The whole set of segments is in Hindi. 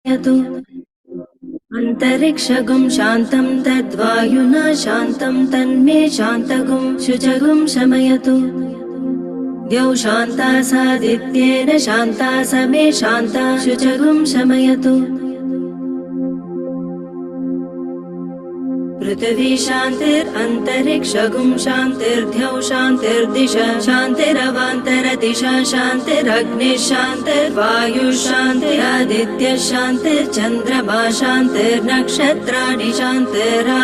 यतु अन्तरिक्षगुं शान्तं तद्वायुना शान्तं तन्मे शान्तगुं शुचगुं शमयतु। द्यौ शान्ता सादित्येन शान्ता समे शान्ता शुचगुं शमयतु। पृथिवी शान्तिरन्तरिक्षगुं शान्तिर्द्यौ शान्तिर्दिशा शान्तिरवान्तरदिशा शान्तिरग्निः शान्तिर्वायुः शान्तिरादित्यः शान्तिर्चन्द्रमा शान्तिर्नक्षत्राणि शान्तिरा।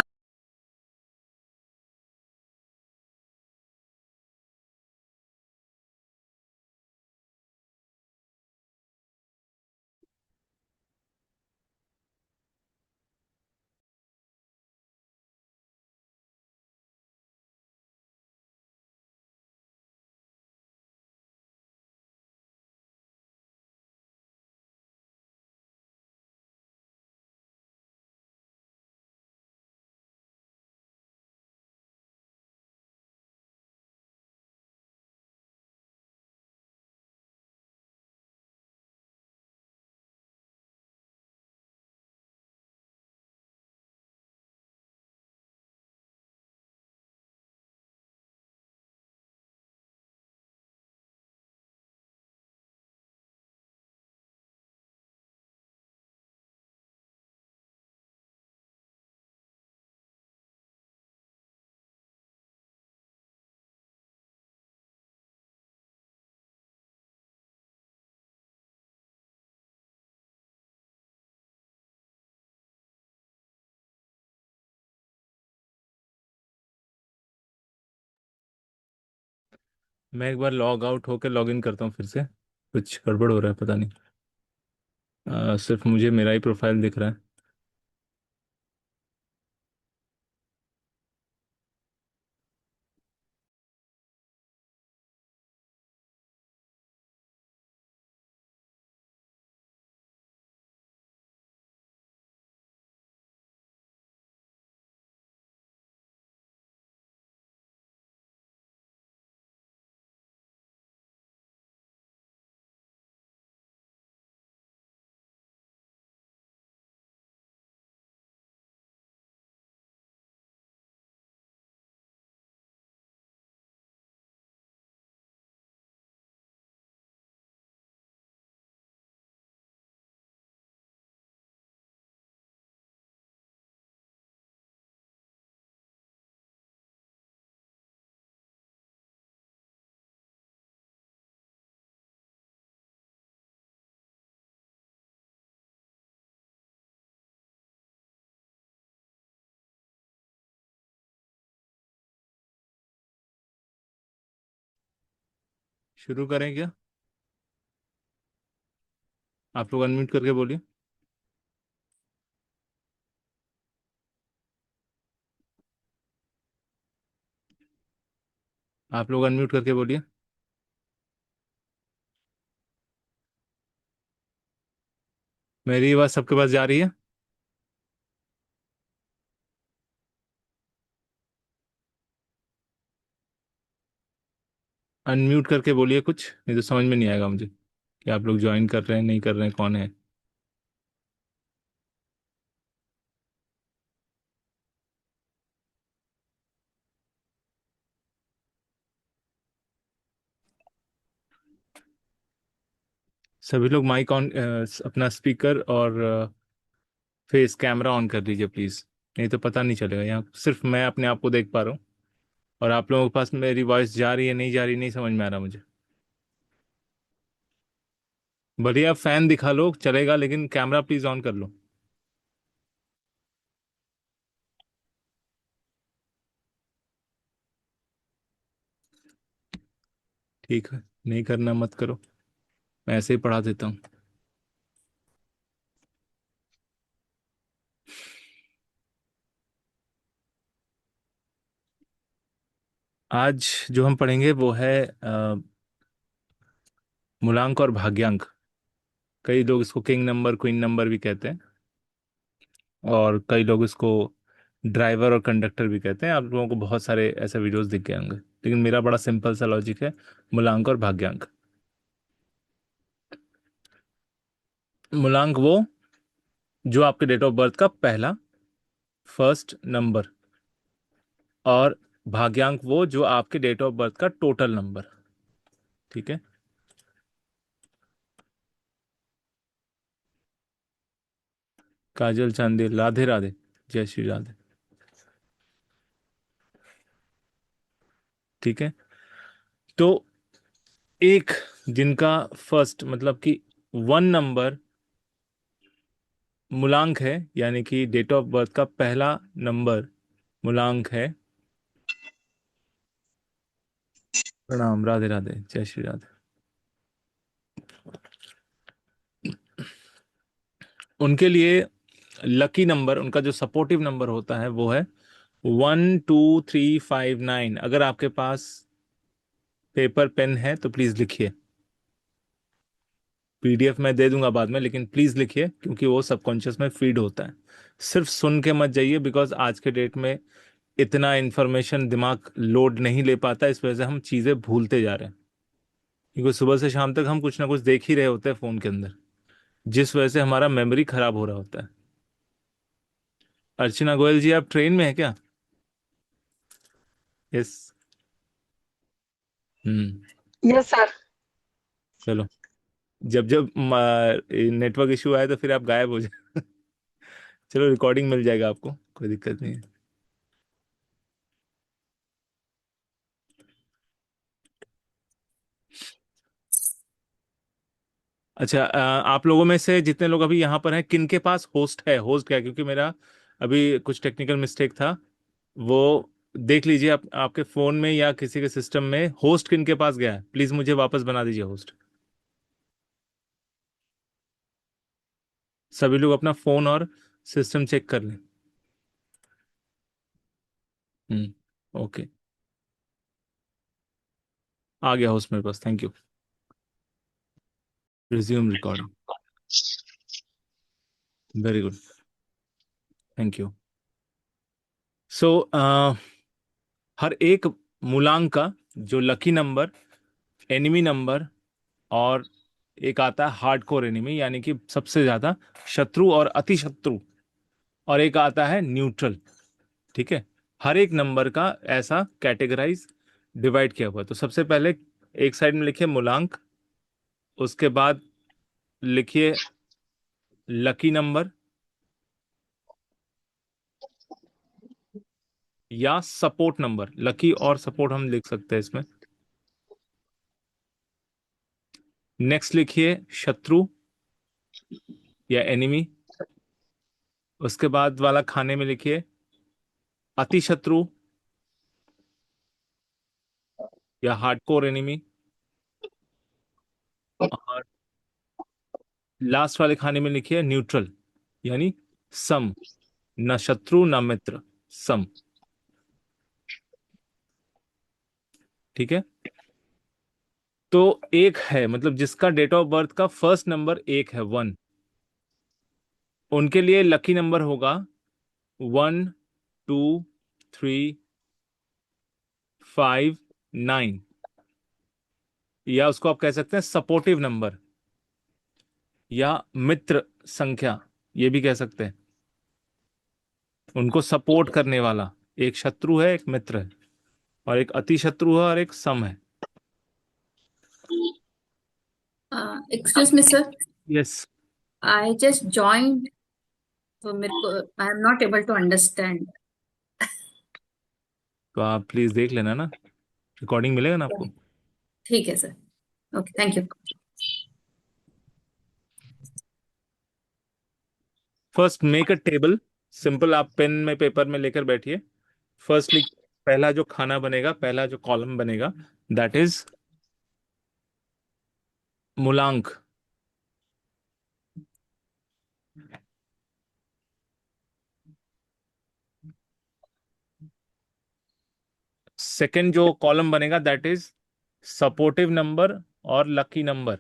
मैं एक बार लॉग आउट होकर लॉग इन करता हूँ फिर से। कुछ गड़बड़ हो रहा है, पता नहीं। सिर्फ मुझे मेरा ही प्रोफाइल दिख रहा है। शुरू करें क्या? आप लोग अनम्यूट करके बोलिए। आप लोग अनम्यूट करके बोलिए। मेरी आवाज़ सबके पास जा रही है? अनम्यूट करके बोलिए कुछ, नहीं तो समझ में नहीं आएगा मुझे कि आप लोग ज्वाइन कर रहे हैं नहीं कर रहे हैं, कौन है। सभी लोग माइक ऑन, अपना स्पीकर और फेस कैमरा ऑन कर दीजिए प्लीज़। नहीं तो पता नहीं चलेगा, यहाँ सिर्फ मैं अपने आप को देख पा रहा हूँ और आप लोगों के पास मेरी वॉइस जा रही है नहीं जा रही, नहीं समझ में आ रहा मुझे। बढ़िया, फैन दिखा लो चलेगा, लेकिन कैमरा प्लीज़ ऑन कर लो। ठीक है, नहीं करना मत करो, मैं ऐसे ही पढ़ा देता हूँ। आज जो हम पढ़ेंगे वो है मूलांक और भाग्यांक। कई लोग इसको किंग नंबर क्वीन नंबर भी कहते हैं, और कई लोग इसको ड्राइवर और कंडक्टर भी कहते हैं। आप लोगों को बहुत सारे ऐसे वीडियोस दिख गए होंगे, लेकिन मेरा बड़ा सिंपल सा लॉजिक है, मूलांक और भाग्यांक। मूलांक वो जो आपके डेट ऑफ बर्थ का पहला फर्स्ट नंबर, और भाग्यांक वो जो आपके डेट ऑफ बर्थ का टोटल नंबर। ठीक है। काजल चांदेल, राधे राधे, जय श्री राधे। ठीक है। तो एक जिनका फर्स्ट मतलब कि वन नंबर मूलांक है, यानी कि डेट ऑफ बर्थ का पहला नंबर मूलांक है। प्रणाम, राधे राधे, जय श्री राधे। उनके लिए लकी नंबर, उनका जो सपोर्टिव नंबर होता है वो है 12359। अगर आपके पास पेपर पेन है तो प्लीज लिखिए। पीडीएफ मैं दे दूंगा बाद में, लेकिन प्लीज लिखिए क्योंकि वो सबकॉन्शियस में फीड होता है। सिर्फ सुन के मत जाइए, बिकॉज आज के डेट में इतना इंफॉर्मेशन दिमाग लोड नहीं ले पाता, इस वजह से हम चीजें भूलते जा रहे हैं। क्योंकि सुबह से शाम तक हम कुछ ना कुछ देख ही रहे होते हैं फोन के अंदर, जिस वजह से हमारा मेमोरी खराब हो रहा होता है। अर्चना गोयल जी, आप ट्रेन में है क्या? यस। हम्म। Yes sir. चलो, जब जब नेटवर्क इशू आए तो फिर आप गायब हो जाए। चलो, रिकॉर्डिंग मिल जाएगा आपको, कोई दिक्कत नहीं है। अच्छा, आप लोगों में से जितने लोग अभी यहाँ पर हैं, किन के पास होस्ट है? होस्ट क्या है? क्योंकि मेरा अभी कुछ टेक्निकल मिस्टेक था, वो देख लीजिए। आपके फोन में या किसी के सिस्टम में होस्ट किन के पास गया है, प्लीज मुझे वापस बना दीजिए होस्ट। सभी लोग अपना फोन और सिस्टम चेक कर लें। ओके, आ गया होस्ट मेरे पास, thank you. Resume recording, very good, thank you. So हर एक मूलांक का जो लकी नंबर, एनिमी नंबर, और एक आता है हार्डकोर एनिमी यानी कि सबसे ज्यादा शत्रु और अति शत्रु, और एक आता है न्यूट्रल। ठीक है। हर एक नंबर का ऐसा कैटेगराइज डिवाइड किया हुआ है। तो सबसे पहले एक साइड में लिखिए मूलांक, उसके बाद लिखिए लकी नंबर या सपोर्ट नंबर। लकी और सपोर्ट हम लिख सकते हैं इसमें। नेक्स्ट लिखिए शत्रु या एनिमी। उसके बाद वाला खाने में लिखिए अति शत्रु या हार्डकोर एनिमी। और लास्ट वाले खाने में लिखिए न्यूट्रल, यानी सम, न शत्रु न मित्र, सम। ठीक है। तो एक है मतलब जिसका डेट ऑफ बर्थ का फर्स्ट नंबर एक है, वन, उनके लिए लकी नंबर होगा 12359, या उसको आप कह सकते हैं सपोर्टिव नंबर या मित्र संख्या, ये भी कह सकते हैं। उनको सपोर्ट करने वाला एक शत्रु है, एक मित्र है, और एक अति शत्रु है, और एक सम है। Excuse me sir, yes. I just joined, तो मेरे को I am not able to understand. तो आप प्लीज देख लेना ना, रिकॉर्डिंग मिलेगा ना आपको। ठीक है sir, okay, thank you. First make a table, simple, आप पेन में पेपर में लेकर बैठिए। फर्स्टली पहला जो खाना बनेगा, पहला जो कॉलम बनेगा, दैट इज मूलांक। सेकंड जो कॉलम बनेगा दैट इज सपोर्टिव नंबर और लकी नंबर,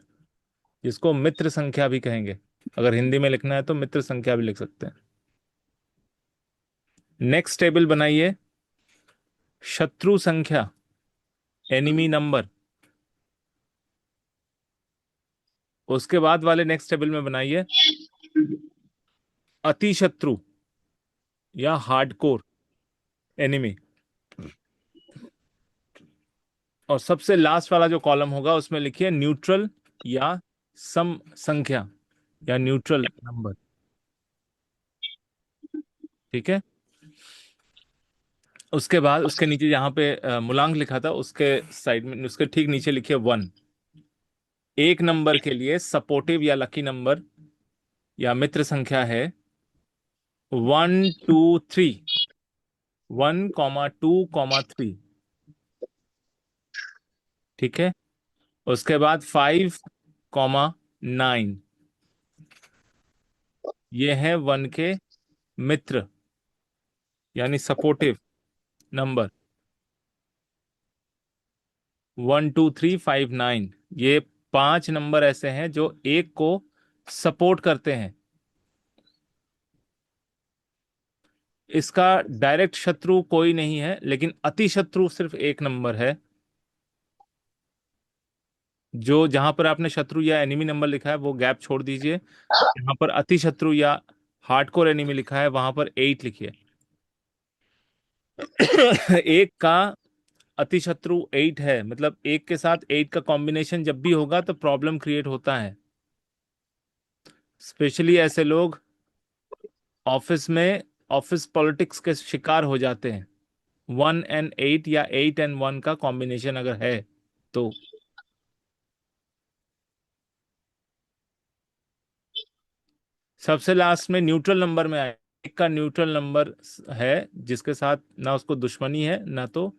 जिसको मित्र संख्या भी कहेंगे। अगर हिंदी में लिखना है तो मित्र संख्या भी लिख सकते हैं। नेक्स्ट टेबल बनाइए शत्रु संख्या, एनिमी नंबर। उसके बाद वाले नेक्स्ट टेबल में बनाइए अति शत्रु या हार्डकोर एनिमी। और सबसे लास्ट वाला जो कॉलम होगा उसमें लिखिए न्यूट्रल या सम संख्या या न्यूट्रल नंबर। ठीक है। उसके बाद उसके नीचे जहां पे मूलांक लिखा था उसके साइड में उसके ठीक नीचे लिखिए 1। एक नंबर के लिए सपोर्टिव या लकी नंबर या मित्र संख्या है 1 2 3। 1 2 3। ठीक है। उसके बाद 5 9। ये है 1 के मित्र यानी सपोर्टिव नंबर। 1 2 3 5 9। ये 5 नंबर ऐसे हैं जो एक को सपोर्ट करते हैं। इसका डायरेक्ट शत्रु कोई नहीं है, लेकिन अति शत्रु सिर्फ एक नंबर है। जो जहां पर आपने शत्रु या एनिमी नंबर लिखा है वो गैप छोड़ दीजिए। जहां पर अति शत्रु या हार्डकोर एनिमी लिखा है वहां पर 8 लिखिए। एक का अति शत्रु 8 है, मतलब एक के साथ 8 का कॉम्बिनेशन जब भी होगा तो प्रॉब्लम क्रिएट होता है। स्पेशली ऐसे लोग ऑफिस में ऑफिस पॉलिटिक्स के शिकार हो जाते हैं। 1 and 8 या 8 and 1 का कॉम्बिनेशन अगर है तो। सबसे लास्ट में न्यूट्रल नंबर में आए, एक का न्यूट्रल नंबर है जिसके साथ ना उसको दुश्मनी है ना तो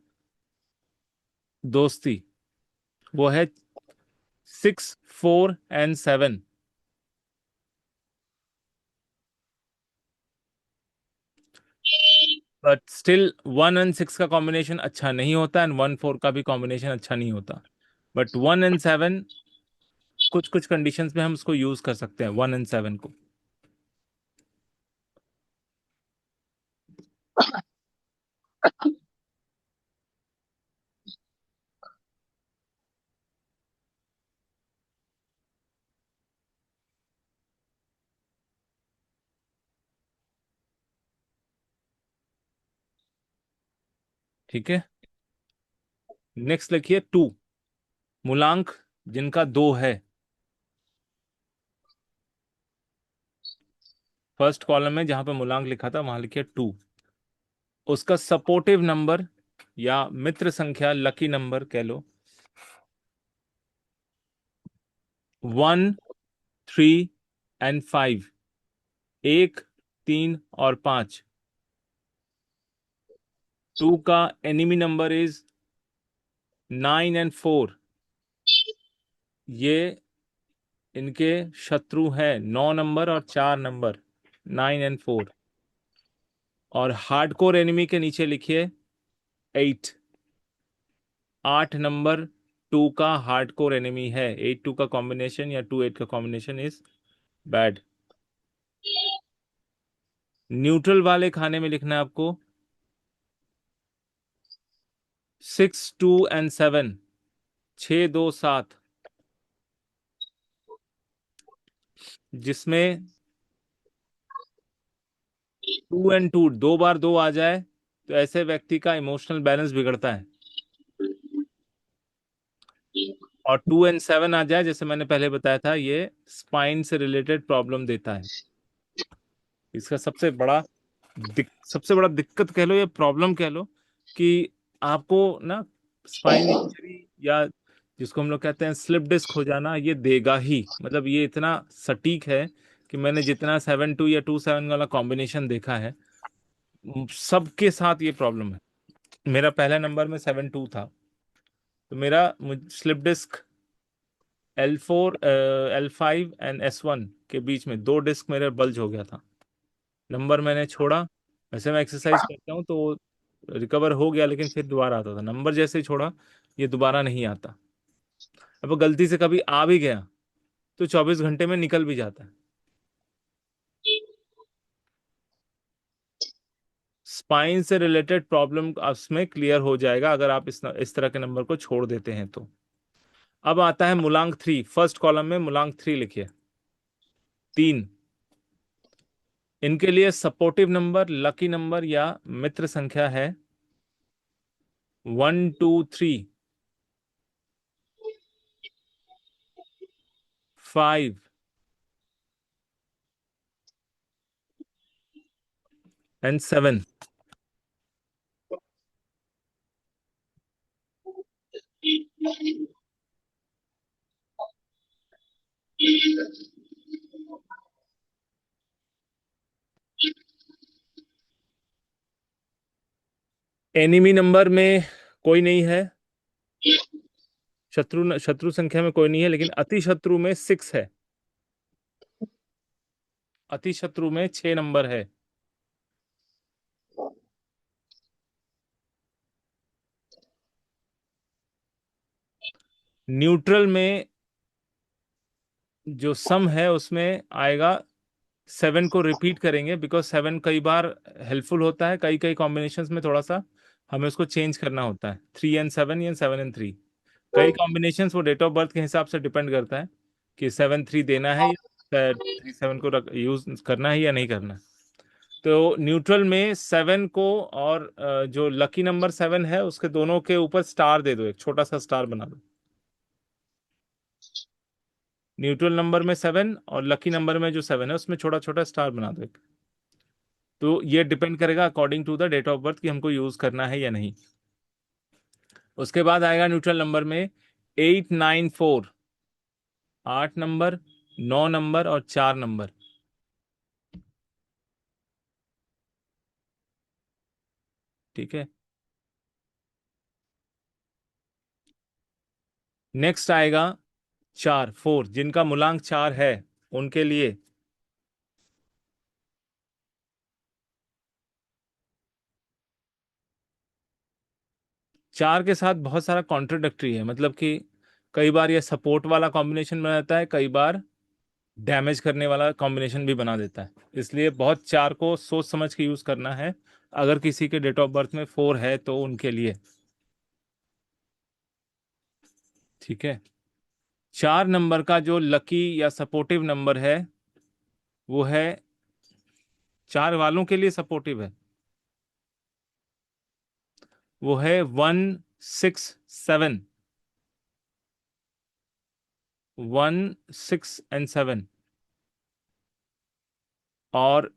दोस्ती, वो है 6 4 and 7। बट स्टिल 1 and 6 का कॉम्बिनेशन अच्छा नहीं होता एंड 1 4 का भी कॉम्बिनेशन अच्छा नहीं होता। बट 1 and 7 कुछ कुछ कंडीशंस में हम उसको यूज कर सकते हैं 1 and 7 को। ठीक है। नेक्स्ट लिखिए 2। मूलांक जिनका 2 है, फर्स्ट कॉलम में जहां पे मूलांक लिखा था वहां लिखिए 2। उसका सपोर्टिव नंबर या मित्र संख्या लकी नंबर कह लो 1 3 and 5। 1 3 और 5। 2 का एनिमी नंबर इज 9 and 4। ये इनके शत्रु हैं 9 नंबर और 4 नंबर 9 and 4। और हार्डकोर एनिमी के नीचे लिखिए 8। 8 नंबर 2 का हार्डकोर एनिमी है। 8 2 का कॉम्बिनेशन या 2 8 का कॉम्बिनेशन इज बैड। न्यूट्रल वाले खाने में लिखना है आपको 6 2 and 7। 6 2 7, जिसमें 2 and 2 दो बार 2 आ जाए तो ऐसे व्यक्ति का इमोशनल बैलेंस बिगड़ता है। और 2 and 7 आ जाए, जैसे मैंने पहले बताया था, ये स्पाइन से रिलेटेड प्रॉब्लम देता है। इसका सबसे बड़ा दिक्कत कह लो या प्रॉब्लम कह लो कि आपको ना स्पाइन इंजरी या जिसको हम लोग कहते हैं स्लिप डिस्क हो जाना, ये देगा ही। मतलब ये इतना सटीक है कि मैंने जितना 7 2 या 2 7 वाला कॉम्बिनेशन देखा है सबके साथ ये प्रॉब्लम है। मेरा पहला नंबर में 7 2 था, तो मेरा slip disc L4 L5 and S1 के बीच में 2 डिस्क मेरे बल्ज हो गया था। नंबर मैंने छोड़ा। वैसे मैं एक्सरसाइज करता हूँ तो रिकवर हो गया, लेकिन फिर दोबारा आता था। नंबर जैसे ही छोड़ा ये दोबारा नहीं आता। अब गलती से कभी आ भी गया तो 24 घंटे में निकल भी जाता है। स्पाइन से रिलेटेड प्रॉब्लम उसमें क्लियर हो जाएगा अगर आप इस तरह के नंबर को छोड़ देते हैं तो। अब आता है मूलांक 3। फर्स्ट कॉलम में मूलांक 3 लिखिए 3। इनके लिए सपोर्टिव नंबर, लकी नंबर या मित्र संख्या है 1 2 3 5 and 7। एनिमी नंबर में कोई नहीं है, शत्रु संख्या में कोई नहीं है, लेकिन अति शत्रु में 6 है, अति शत्रु में 6 नंबर है। न्यूट्रल में जो सम है उसमें आएगा 7 को रिपीट करेंगे, बिकॉज 7 कई बार हेल्पफुल होता है, कई कई कॉम्बिनेशंस में थोड़ा सा हमें उसको चेंज करना होता है, 3 and 7 या 7 and 3। कई कॉम्बिनेशंस वो डेट ऑफ बर्थ के हिसाब से डिपेंड करता है कि 7 3 देना है या 3 7 को यूज करना है या नहीं करना है। तो न्यूट्रल में 7 को और जो लकी नंबर 7 है उसके दोनों के ऊपर स्टार दे दो, एक छोटा सा स्टार बना दो। न्यूट्रल नंबर में 7 और लकी नंबर में जो 7 है उसमें छोटा छोटा स्टार बना दो एक। तो ये डिपेंड करेगा according to the date of birth कि हमको यूज करना है या नहीं। उसके बाद आएगा न्यूट्रल नंबर में 8 9 4, 8 नंबर, 9 नंबर और 4 नंबर। ठीक है। नेक्स्ट आएगा 4 जिनका मूलांक 4 है उनके लिए 4 के साथ बहुत सारा कॉन्ट्रोडक्टरी है, मतलब कि कई बार ये सपोर्ट वाला कॉम्बिनेशन बनाता है, कई बार डैमेज करने वाला कॉम्बिनेशन भी बना देता है। इसलिए बहुत 4 को सोच समझ के यूज करना है अगर किसी के डेट ऑफ बर्थ में 4 है तो उनके लिए। ठीक है। 4 नंबर का जो लकी या सपोर्टिव नंबर है वो है, 4 वालों के लिए सपोर्टिव है, वो है 1 6 7, 1 6 and 7। और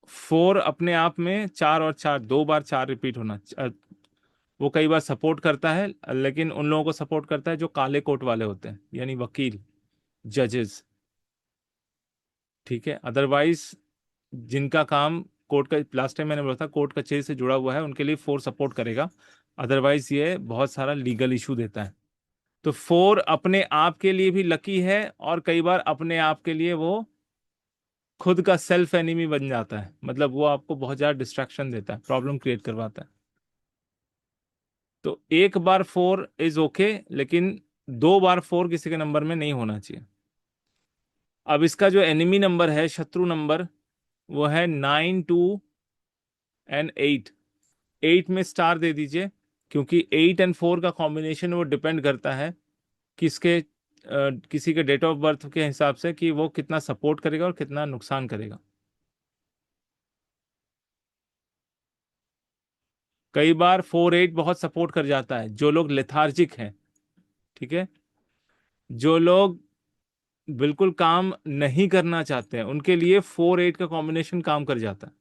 4 अपने आप में 4 और 4 दो बार 4 रिपीट होना वो कई बार सपोर्ट करता है, लेकिन उन लोगों को सपोर्ट करता है जो काले कोट वाले होते हैं, यानी वकील, जजेस। ठीक है। अदरवाइज जिनका काम कोर्ट का, लास्ट टाइम मैंने बोला था कोर्ट कचहरी से जुड़ा हुआ है, उनके लिए 4 सपोर्ट करेगा। अदरवाइज ये बहुत सारा लीगल इशू देता है। तो 4 अपने आप के लिए भी लकी है और कई बार अपने आप के लिए वो खुद का सेल्फ एनिमी बन जाता है, मतलब वो आपको बहुत ज्यादा डिस्ट्रैक्शन देता है, प्रॉब्लम क्रिएट करवाता है। तो एक बार 4 इज ओके, लेकिन 2 बार 4 किसी के नंबर में नहीं होना चाहिए। अब इसका जो एनिमी नंबर है, शत्रु नंबर, वो है 9 2 and 8। 8 में स्टार दे दीजिए, क्योंकि 8 and 4 का कॉम्बिनेशन वो डिपेंड करता है किसके किसी के डेट ऑफ बर्थ के हिसाब से कि वो कितना सपोर्ट करेगा और कितना नुकसान करेगा। कई बार 4 8 बहुत सपोर्ट कर जाता है जो लोग लेथार्जिक हैं। ठीक है। जो लोग बिल्कुल काम नहीं करना चाहते हैं उनके लिए 4 8 का कॉम्बिनेशन काम कर जाता है,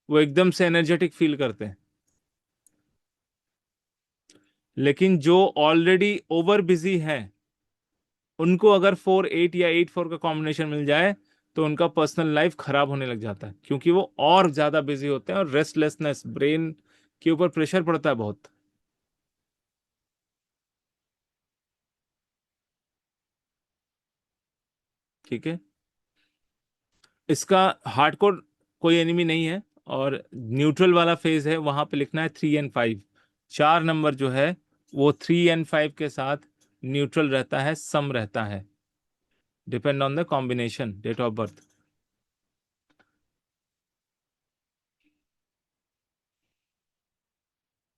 वो एकदम से एनर्जेटिक फील करते हैं। लेकिन जो ऑलरेडी ओवर बिजी हैं उनको अगर 4 8 या 8 4 का कॉम्बिनेशन मिल जाए तो उनका पर्सनल लाइफ खराब होने लग जाता है, क्योंकि वो और ज्यादा बिजी होते हैं और रेस्टलेसनेस, ब्रेन के ऊपर प्रेशर पड़ता है बहुत। ठीक है। इसका हार्डकोर कोई एनिमी नहीं है, और न्यूट्रल वाला फेज है, वहां पे लिखना है 3 and 5। 4 नंबर जो है वो 3 and 5 के साथ न्यूट्रल रहता है, सम रहता है, depend on the combination date of birth.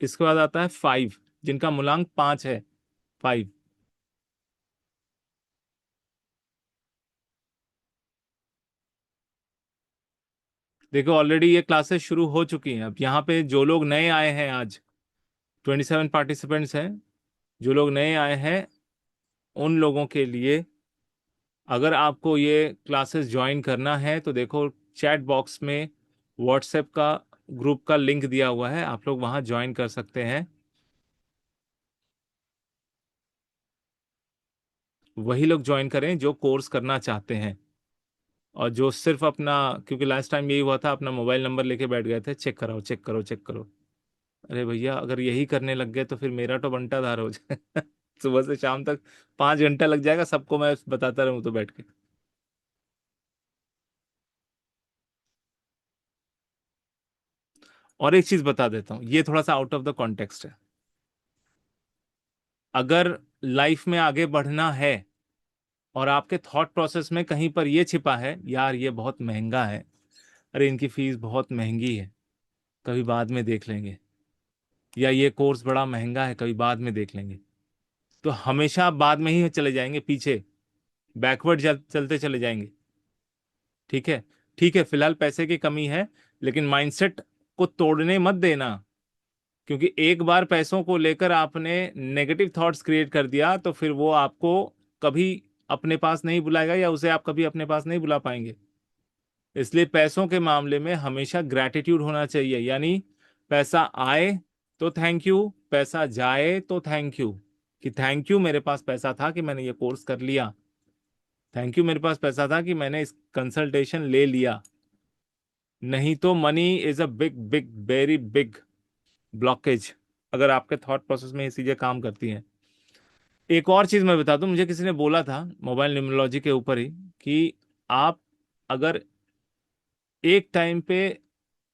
इसके बाद आता है 5 जिनका मूलांक 5 है। 5 देखो ऑलरेडी ये क्लासेस शुरू हो चुकी हैं। अब यहाँ पे जो लोग नए आए हैं, आज 27 पार्टिसिपेंट्स हैं, जो लोग नए आए हैं उन लोगों के लिए, अगर आपको ये क्लासेस ज्वाइन करना है तो देखो चैट बॉक्स में व्हाट्सएप का ग्रुप का लिंक दिया हुआ है, आप लोग वहाँ ज्वाइन कर सकते हैं। वही लोग ज्वाइन करें जो कोर्स करना चाहते हैं, और जो सिर्फ अपना, क्योंकि लास्ट टाइम यही हुआ था, अपना मोबाइल नंबर लेके बैठ गए थे, चेक कराओ चेक करो चेक करो। अरे भैया, अगर यही करने लग गए तो फिर मेरा तो बंटाधार हो जाए। सुबह से शाम तक 5 घंटा लग जाएगा, सबको मैं बताता रहूं तो बैठ के। और एक चीज बता देता हूँ, ये थोड़ा सा आउट ऑफ द कॉन्टेक्स्ट है। अगर लाइफ में आगे बढ़ना है और आपके थॉट प्रोसेस में कहीं पर ये छिपा है, यार ये बहुत महंगा है, अरे इनकी फीस बहुत महंगी है, कभी बाद में देख लेंगे, या ये कोर्स बड़ा महंगा है, कभी बाद में देख लेंगे, तो हमेशा आप बाद में ही चले जाएंगे, पीछे बैकवर्ड चलते चले जाएंगे। ठीक है, ठीक है, फिलहाल पैसे की कमी है, लेकिन माइंडसेट को तोड़ने मत देना। क्योंकि एक बार पैसों को लेकर आपने नेगेटिव थॉट्स क्रिएट कर दिया तो फिर वो आपको कभी अपने पास नहीं बुलाएगा, या उसे आप कभी अपने पास नहीं बुला पाएंगे। इसलिए पैसों के मामले में हमेशा ग्रैटिट्यूड होना चाहिए, यानी पैसा आए तो थैंक यू, पैसा जाए तो थैंक यू, कि थैंक यू मेरे पास पैसा था कि मैंने ये कोर्स कर लिया, थैंक यू मेरे पास पैसा था कि मैंने इस कंसल्टेशन ले लिया। नहीं तो money is a big big very big blockage, अगर आपके थॉट प्रोसेस में ये चीजें काम करती हैं। एक और चीज मैं बता दूं, मुझे किसी ने बोला था मोबाइल न्यूमरोलॉजी के ऊपर ही, कि आप अगर एक टाइम पे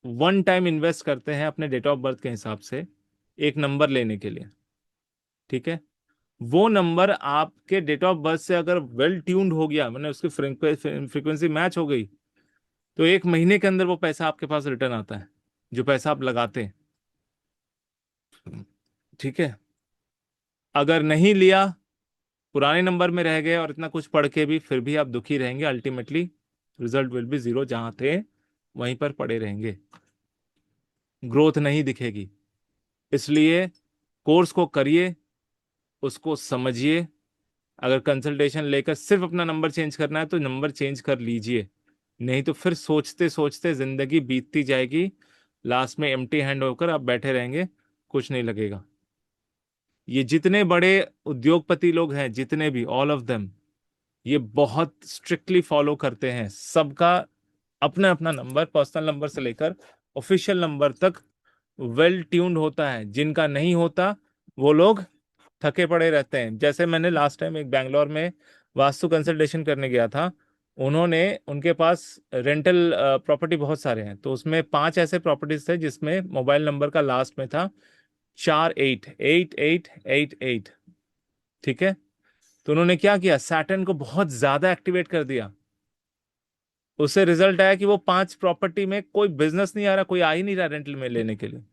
वन टाइम इन्वेस्ट करते हैं अपने डेट ऑफ बर्थ के हिसाब से एक नंबर लेने के लिए, ठीक है, वो नंबर आपके डेट ऑफ बर्थ से अगर वेल ट्यून्ड हो गया, मैंने उसकी फ्रीक्वेंसी मैच हो गई, तो 1 महीने के अंदर वो पैसा आपके पास रिटर्न आता है, जो पैसा आप लगाते हैं। ठीक है, अगर नहीं लिया, पुराने नंबर में रह गए और इतना कुछ पढ़ के भी फिर भी आप दुखी रहेंगे, ultimately result will be zero, जहां थे वहीं पर पड़े रहेंगे, ग्रोथ नहीं दिखेगी। इसलिए कोर्स को करिए, उसको समझिए। अगर कंसल्टेशन लेकर सिर्फ अपना नंबर चेंज करना है तो नंबर चेंज कर लीजिए, नहीं तो फिर सोचते सोचते जिंदगी बीतती जाएगी, लास्ट में एम्प्टी हैंड होकर आप बैठे रहेंगे, कुछ नहीं लगेगा। ये जितने बड़े उद्योगपति लोग हैं, जितने भी, ऑल ऑफ देम, ये बहुत स्ट्रिक्टली फॉलो करते हैं, सबका अपना अपना नंबर, पर्सनल नंबर से लेकर ऑफिशियल नंबर तक वेल ट्यून्ड होता है। जिनका नहीं होता वो लोग थके पड़े रहते हैं। जैसे मैंने लास्ट टाइम एक बैंगलोर में वास्तु कंसल्टेशन करने गया था, उन्होंने, उनके पास रेंटल प्रॉपर्टी बहुत सारे हैं, तो उसमें 5 ऐसे प्रॉपर्टीज थे जिसमें मोबाइल नंबर का लास्ट में था 488888। ठीक है, तो उन्होंने क्या किया, सैटर्न को बहुत ज्यादा एक्टिवेट कर दिया। उससे रिजल्ट आया कि वो 5 प्रॉपर्टी में कोई बिजनेस नहीं आ रहा, कोई आ ही नहीं रहा रेंटल में लेने के लिए।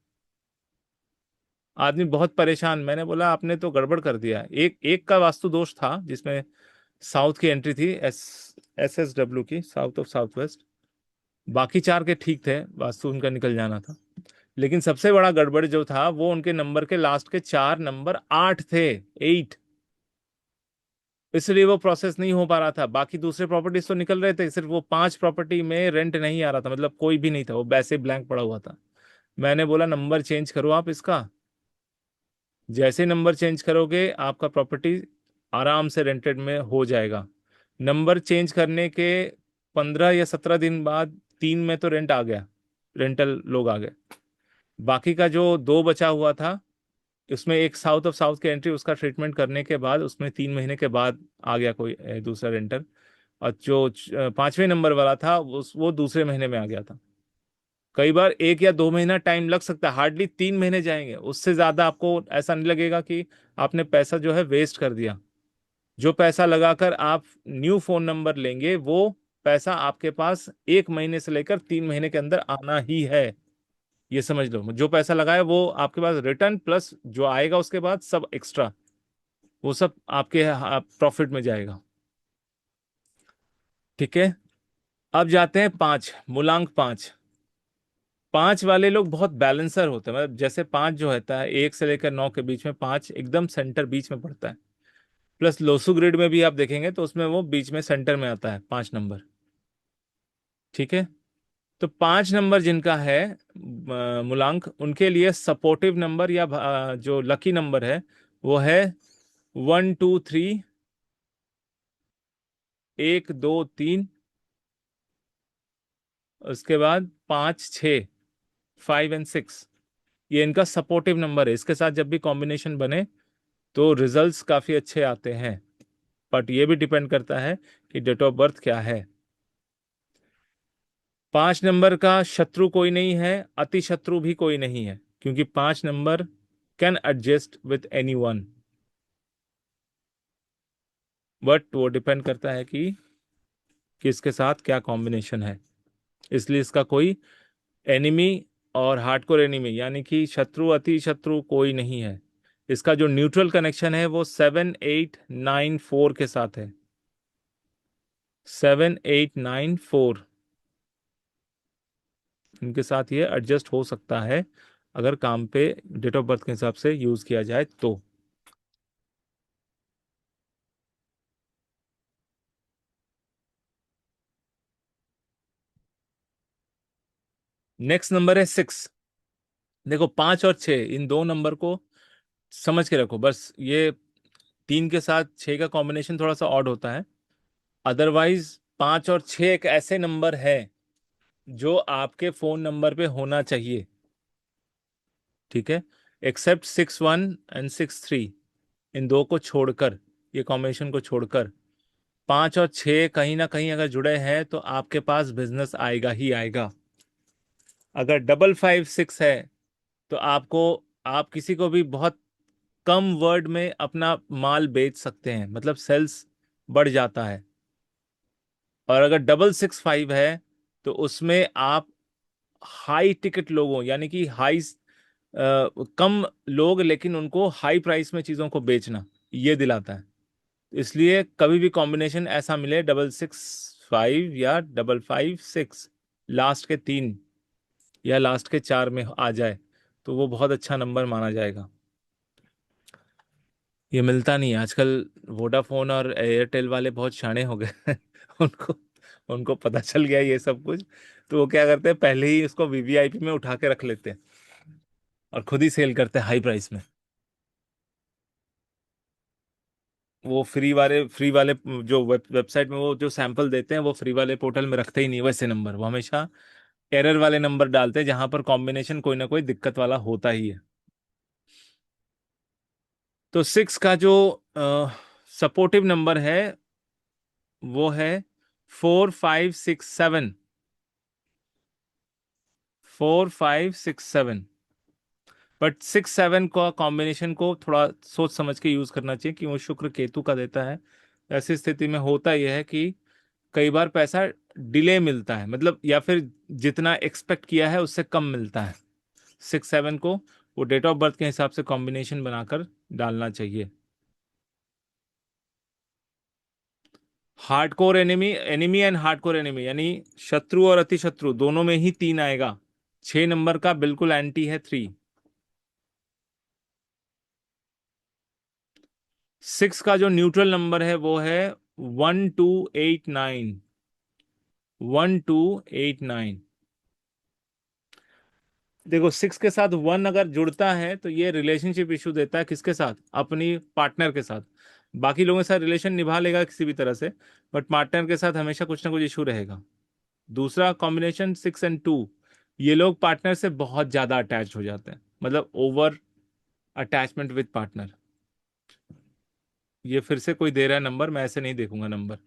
आदमी बहुत परेशान। मैंने बोला आपने तो गड़बड़ कर दिया। एक एक का वास्तु दोष था जिसमें साउथ की एंट्री थी, SSW की, साउथ ऑफ साउथ वेस्ट। बाकी 4 के ठीक थे, वास्तु उनका निकल जाना था। लेकिन सबसे बड़ा गड़बड़ जो था वो उनके नंबर के लास्ट के 4 नंबर 8 थे, 8। इसलिए वो प्रोसेस नहीं हो पा रहा था। बाकी दूसरे प्रॉपर्टीज तो निकल रहे थे, सिर्फ वो 5 प्रॉपर्टी में रेंट नहीं आ रहा था, मतलब कोई भी नहीं था, वो वैसे ब्लैंक पड़ा हुआ था। मैंने बोला नंबर चेंज करो आप इसका। जैसे नंबर चेंज करोगे आपका प्रॉपर्टी आराम से रेंटेड में हो जाएगा। नंबर चेंज करने के 15 या 17 दिन बाद 3 में तो रेंट आ गया, रेंटल लोग आ गए। बाकी का जो 2 बचा हुआ था, उसमें एक साउथ ऑफ साउथ की एंट्री, उसका ट्रीटमेंट करने के बाद उसमें 3 महीने के बाद आ गया कोई दूसरा रेंटर। और जो 5वें नंबर वाला था वो दूसरे महीने में आ गया था। कई बार 1 या 2 महीना टाइम लग सकता है, हार्डली 3 महीने जाएंगे, उससे ज्यादा आपको ऐसा नहीं लगेगा कि आपने पैसा जो है वेस्ट कर दिया। जो पैसा लगाकर आप न्यू फोन नंबर लेंगे, वो पैसा आपके पास 1 महीने से लेकर 3 महीने के अंदर आना ही है। ये समझ लो, जो पैसा लगाया वो आपके पास रिटर्न प्लस जो आएगा उसके बाद सब एक्स्ट्रा, वो सब आपके प्रॉफिट में जाएगा। ठीक है, अब जाते हैं 5, मूलांक 5। पांच वाले लोग बहुत बैलेंसर होते हैं, मतलब जैसे पांच जो होता है 1 से लेकर 9 के बीच में, पांच एकदम सेंटर बीच में पड़ता है। प्लस लोसू ग्रिड में भी आप देखेंगे तो उसमें वो बीच में सेंटर में आता है 5 नंबर। ठीक है। तो 5 नंबर जिनका है मूलांक, उनके लिए सपोर्टिव नंबर या जो लकी नंबर है वो है 1 2 3, 1 2 3, उसके बाद 5 6, 5 एंड 6। ये इनका सपोर्टिव नंबर है। इसके साथ जब भी कॉम्बिनेशन बने तो रिजल्ट्स काफी अच्छे आते हैं। बट ये भी डिपेंड करता है कि डेट ऑफ बर्थ क्या है। 5 नंबर का शत्रु कोई नहीं है, अति शत्रु भी कोई नहीं है, क्योंकि 5 number can adjust with any one. But वो डिपेंड करता है कि किसके साथ क्या कॉम्बिनेशन है। इसलिए इसका कोई एनिमी और हार्डकोर एनिमी यानी कि शत्रु अति शत्रु कोई नहीं है। इसका जो न्यूट्रल कनेक्शन है वो 7 8 9 4 के साथ है। 7 8 9 4 इनके साथ ये एडजस्ट हो सकता है अगर काम पे डेट ऑफ बर्थ के हिसाब से यूज किया जाए तो। नेक्स्ट नंबर है 6। देखो 5 और 6 इन दो नंबर को समझ के रखो बस। ये 3 के साथ 6 का कॉम्बिनेशन थोड़ा सा ऑड होता है। अदरवाइज 5 और 6 एक ऐसे नंबर है जो आपके फोन नंबर पे होना चाहिए। ठीक है। एक्सेप्ट 6 1 एंड 6 3, इन दो को छोड़कर, ये कॉम्बिनेशन को छोड़कर 5 और 6 कहीं ना कहीं अगर जुड़े हैं तो आपके पास बिजनेस आएगा ही आएगा। अगर 5 5 6 है तो आपको, आप किसी को भी बहुत कम वर्ड में अपना माल बेच सकते हैं, मतलब सेल्स बढ़ जाता है। और अगर 6 6 5 है तो उसमें आप हाई टिकट लोगों यानी कि कम लोग लेकिन उनको हाई प्राइस में चीजों को बेचना ये दिलाता है। इसलिए कभी भी कॉम्बिनेशन ऐसा मिले 6 6 5 या 5 5 6, लास्ट के 3 या लास्ट के 4 में आ जाए तो वो बहुत अच्छा नंबर माना जाएगा। ये मिलता नहीं है आजकल। वोडाफोन और एयरटेल वाले बहुत शाणे हो गए हैं। उनको उनको पता चल गया ये सब कुछ। तो वो क्या करते हैं, पहले ही उसको वीवीआईपी में उठा के रख लेते हैं और खुद ही सेल करते हैं हाई प्राइस में। वो फ्री वाले जो वेबसाइट में वो जो सैंपल देते हैं वो फ्री वाले पोर्टल में रखते ही नहीं वैसे नंबर। वो हमेशा एरर वाले नंबर डालते हैं जहां पर कॉम्बिनेशन कोई ना कोई दिक्कत वाला होता ही है। तो 6 का जो सपोर्टिव नंबर है वो है 4 5 6 7। 4 5 6 7। बट 6 7 का कॉम्बिनेशन को थोड़ा सोच समझ के यूज करना चाहिए कि वो शुक्र केतु का देता है। ऐसी स्थिति में होता यह है कि कई बार पैसा डिले मिलता है, मतलब या फिर जितना एक्सपेक्ट किया है उससे कम मिलता है। 6 7 को वो डेट ऑफ बर्थ के हिसाब से कॉम्बिनेशन बनाकर डालना चाहिए। Hardcore enemy, enemy and hardcore enemy यानी शत्रु और अति शत्रु दोनों में ही 3 आएगा। 6 नंबर का बिल्कुल एंटी है 3। 6 का जो न्यूट्रल नंबर है वो है 1 2 8 9। 1 2 8 9। देखो 6 के साथ 1 अगर जुड़ता है तो ये रिलेशनशिप इशू देता है, किसके साथ, अपनी पार्टनर के साथ। बाकी लोगों के साथ रिलेशन निभा लेगा किसी भी तरह से, बट पार्टनर के साथ हमेशा कुछ ना कुछ इशू रहेगा। दूसरा कॉम्बिनेशन 6 एंड 2, ये लोग पार्टनर से बहुत ज्यादा अटैच हो जाते हैं, मतलब ओवर अटैचमेंट विद पार्टनर। ये फिर से कोई दे रहा है नंबर, मैं ऐसे नहीं देखूंगा नंबर।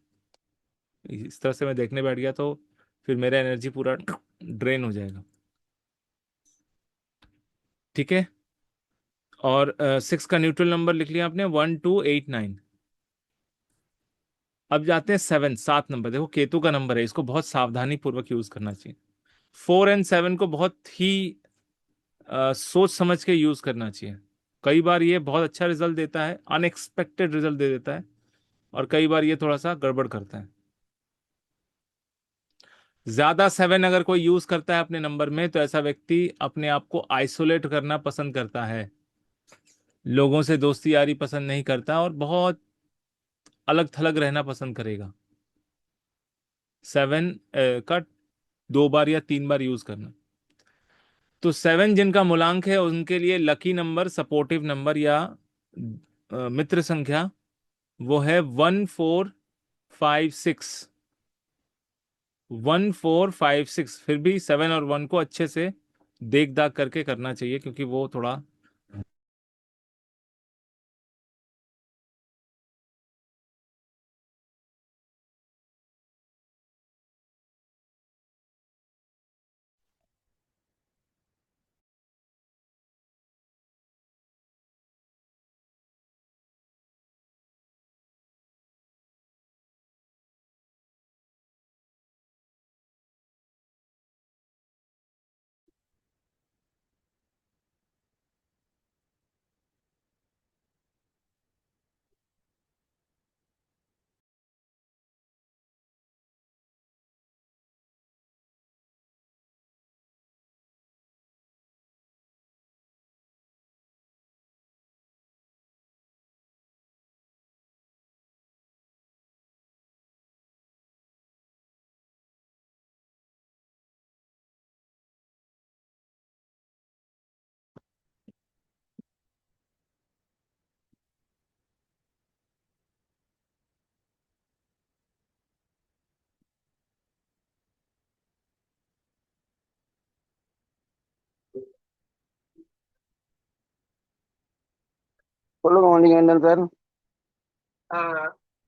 इस तरह से मैं देखने बैठ गया तो फिर मेरा एनर्जी पूरा ड्रेन हो जाएगा। ठीक है। और 6 का न्यूट्रल नंबर लिख लिया आपने 1 2 8 9। अब जाते हैं 7 नंबर। देखो केतु का नंबर है, इसको बहुत सावधानी पूर्वक यूज करना चाहिए। 4 एंड 7 को बहुत ही सोच समझ के यूज करना चाहिए। कई बार ये बहुत अच्छा रिजल्ट देता है, अनएक्सपेक्टेड रिजल्ट दे देता है, और कई बार ये थोड़ा सा गड़बड़ करता है। ज्यादा 7 अगर कोई यूज करता है अपने नंबर में तो ऐसा व्यक्ति अपने आप को आइसोलेट करना पसंद करता है, लोगों से दोस्ती यारी पसंद नहीं करता और बहुत अलग थलग रहना पसंद करेगा। 7 का 2 बार या 3 बार यूज करना। तो 7 जिनका मूलांक है उनके लिए लकी नंबर, सपोर्टिव नंबर या मित्र संख्या वो है 1456। 1456। फिर भी 7 और 1 को अच्छे से देख दाख करके करना चाहिए क्योंकि वो थोड़ा சொல்லுங்க மணிகண்டன் சார்.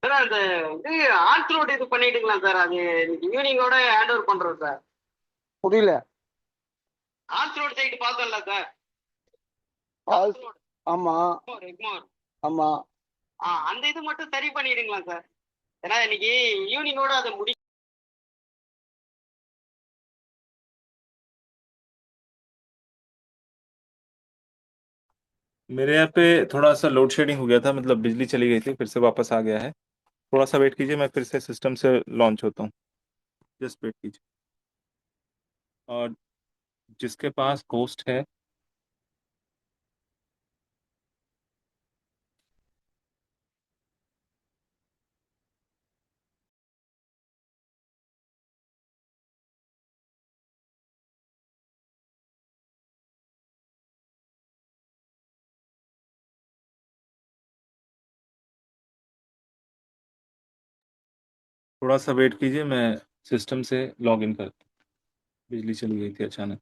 சார் அந்த இது ஆர்ட் ரோட் இது பண்ணிட்டுங்களா சார்? அது ஈவினிங்கோட ஹேண்ட் ஓவர் பண்றோம் சார். புரியல. ஆர்ட் ரோட் சைடு பார்த்தோம்ல சார். ஆல்- ஆமா எக்மோர். ஆமா. அந்த இது மட்டும் சரி பண்ணிடுங்களா சார்? ஏன்னா இன்னைக்கு ஈவினிங்கோட அதை முடி मेरे यहाँ पे थोड़ा सा लोड शेडिंग हो गया था, मतलब बिजली चली गई थी, फिर से वापस आ गया है। थोड़ा सा वेट कीजिए, मैं फिर से सिस्टम से लॉन्च होता हूँ। जस्ट वेट कीजिए। और जिसके पास होस्ट है थोड़ा सा वेट कीजिए, मैं सिस्टम से लॉग इन करता हूँ। बिजली चली गई थी अचानक।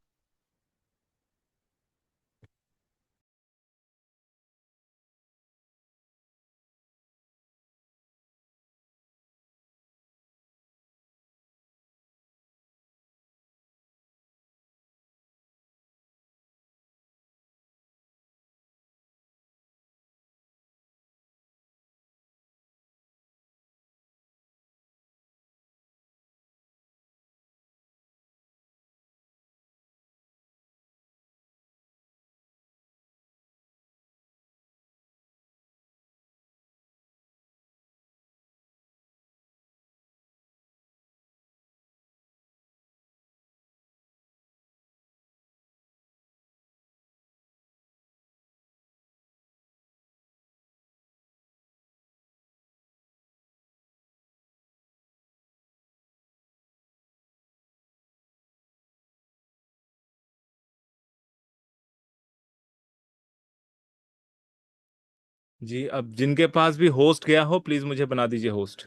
जी, अब जिनके पास भी होस्ट गया हो प्लीज मुझे बना दीजिए होस्ट,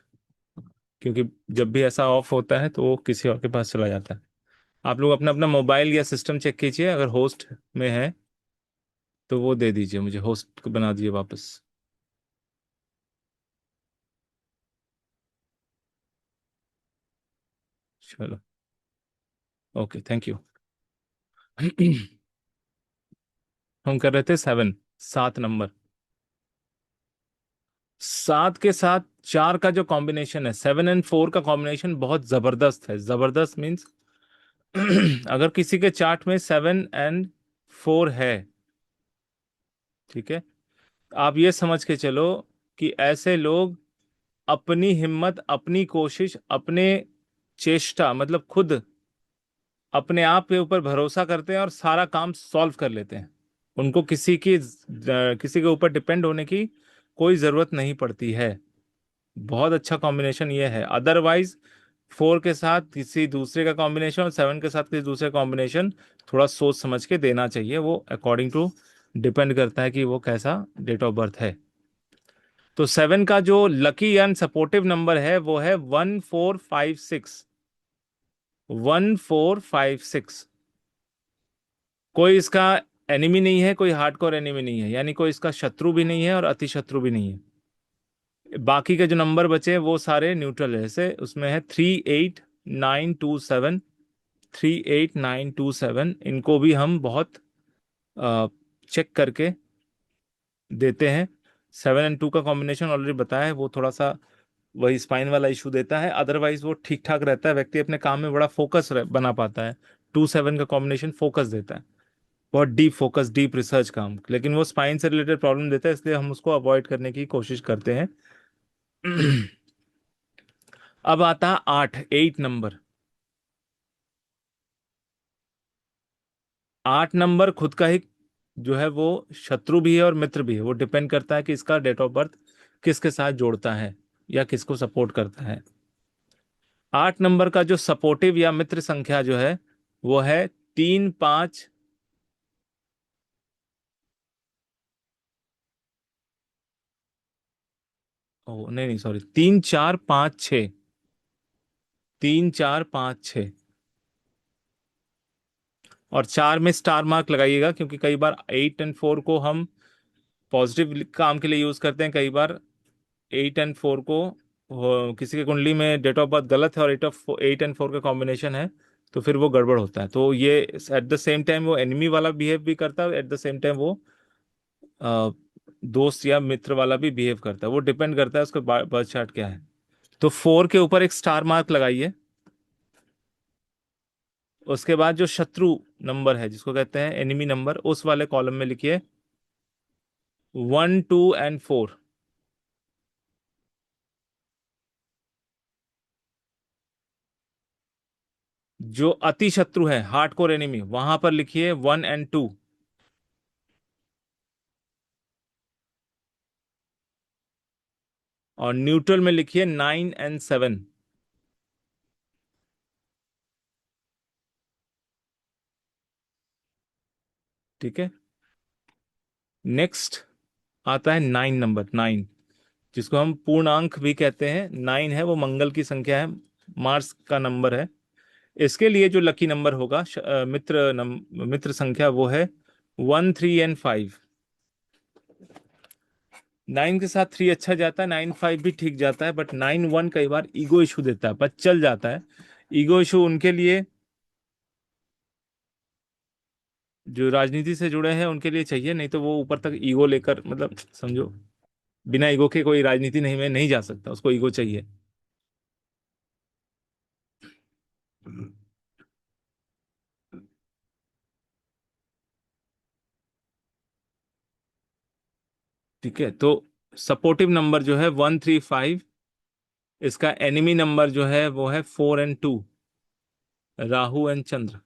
क्योंकि जब भी ऐसा ऑफ होता है तो वो किसी और के पास चला जाता है। आप लोग अपना अपना मोबाइल या सिस्टम चेक कीजिए, अगर होस्ट में है तो वो दे दीजिए, मुझे होस्ट को बना दीजिए वापस। चलो, ओके, थैंक यू। हम कर रहे थे 7, 7 नंबर। 7 के साथ 4 का जो कॉम्बिनेशन है, 7 और 4 का कॉम्बिनेशन बहुत जबरदस्त है। जबरदस्त मीन्स अगर किसी के चार्ट में 7 और 4 है, ठीक है, आप ये समझ के चलो कि ऐसे लोग अपनी हिम्मत, अपनी कोशिश, अपने चेष्टा मतलब खुद अपने आप के ऊपर भरोसा करते हैं और सारा काम सॉल्व कर लेते हैं। उनको किसी के ऊपर डिपेंड होने की कोई जरूरत नहीं पड़ती है। बहुत अच्छा कॉम्बिनेशन ये है। अदरवाइज 4 के साथ किसी दूसरे का कॉम्बिनेशन और 7 के साथ किसी दूसरे कॉम्बिनेशन थोड़ा सोच समझ के देना चाहिए। वो अकॉर्डिंग टू डिपेंड करता है कि वो कैसा डेट ऑफ बर्थ है। तो 7 का जो लकी एंड सपोर्टिव नंबर है वो है 1456। 1456 कोई इसका एनिमी नहीं है, कोई हार्डकोर एनिमी नहीं है, यानी कोई इसका शत्रु भी नहीं है और अति शत्रु भी नहीं है। बाकी के जो नंबर बचे वो सारे न्यूट्रल है। जैसे उसमें है 38927, 38927, इनको भी हम बहुत चेक करके देते हैं। 7 और 2 का कॉम्बिनेशन ऑलरेडी बताया है, वो थोड़ा सा वही स्पाइन वाला इशू देता है। अदरवाइज वो ठीक ठाक रहता है, व्यक्ति अपने काम में बड़ा फोकस बना पाता है। 2-7 का कॉम्बिनेशन फोकस देता है, बहुत डीप फोकस, डीप रिसर्च काम। लेकिन वो स्पाइन से रिलेटेड प्रॉब्लम देता है, इसलिए हम उसको अवॉइड करने की कोशिश करते हैं। अब आता है 8 नंबर। 8 नंबर खुद का ही जो है वो शत्रु भी है और मित्र भी है। वो डिपेंड करता है कि इसका डेट ऑफ बर्थ किसके साथ जोड़ता है या किसको सपोर्ट करता है। 8 नंबर का जो सपोर्टिव या मित्र संख्या जो है वो है 3-5। ओ नहीं नहीं सॉरी, 3-4-5-6। 3-4-5-6 और 4 में स्टार मार्क लगाइएगा, क्योंकि कई बार 8 और 4 को हम पॉजिटिव काम के लिए यूज करते हैं। कई बार 8 और 4 को किसी की कुंडली में डेट ऑफ बर्थ गलत है और 8 और 4 का कॉम्बिनेशन है, तो फिर वो गड़बड़ होता है। तो ये एट द सेम टाइम वो एनिमी वाला बिहेव भी करता है, एट द सेम टाइम वो दोस्त या मित्र वाला भी बिहेव करता है। वो डिपेंड करता है उसका बर्थ चार्ट क्या है। तो 4 के ऊपर एक स्टार मार्क लगाइए। उसके बाद जो शत्रु नंबर है, जिसको कहते हैं एनिमी नंबर, उस वाले कॉलम में लिखिए 1, 2 और 4। जो अति शत्रु है, हार्डकोर एनिमी, वहां पर लिखिए 1 और 2। और न्यूट्रल में लिखिए 9 और 7। ठीक है। नेक्स्ट आता है 9 नंबर। 9 जिसको हम पूर्णांक भी कहते हैं, 9 है वो मंगल की संख्या है, मार्स का नंबर है। इसके लिए जो लकी नंबर होगा, मित्र संख्या, वो है 1, 3 और 5। 9 के साथ 3 अच्छा जाता है, 9-5 भी ठीक जाता है, बट 9-1 कई बार ईगो इशू देता है, पर चल जाता है। ईगो इशू उनके लिए जो राजनीति से जुड़े हैं उनके लिए चाहिए, नहीं तो वो ऊपर तक ईगो लेकर, मतलब समझो, बिना ईगो के कोई राजनीति नहीं में नहीं जा सकता, उसको ईगो चाहिए। ठीक है। तो सपोर्टिव नंबर जो है 1, 3, 5। इसका एनिमी नंबर जो है वो है 4 और 2। राहु एंड चंद्र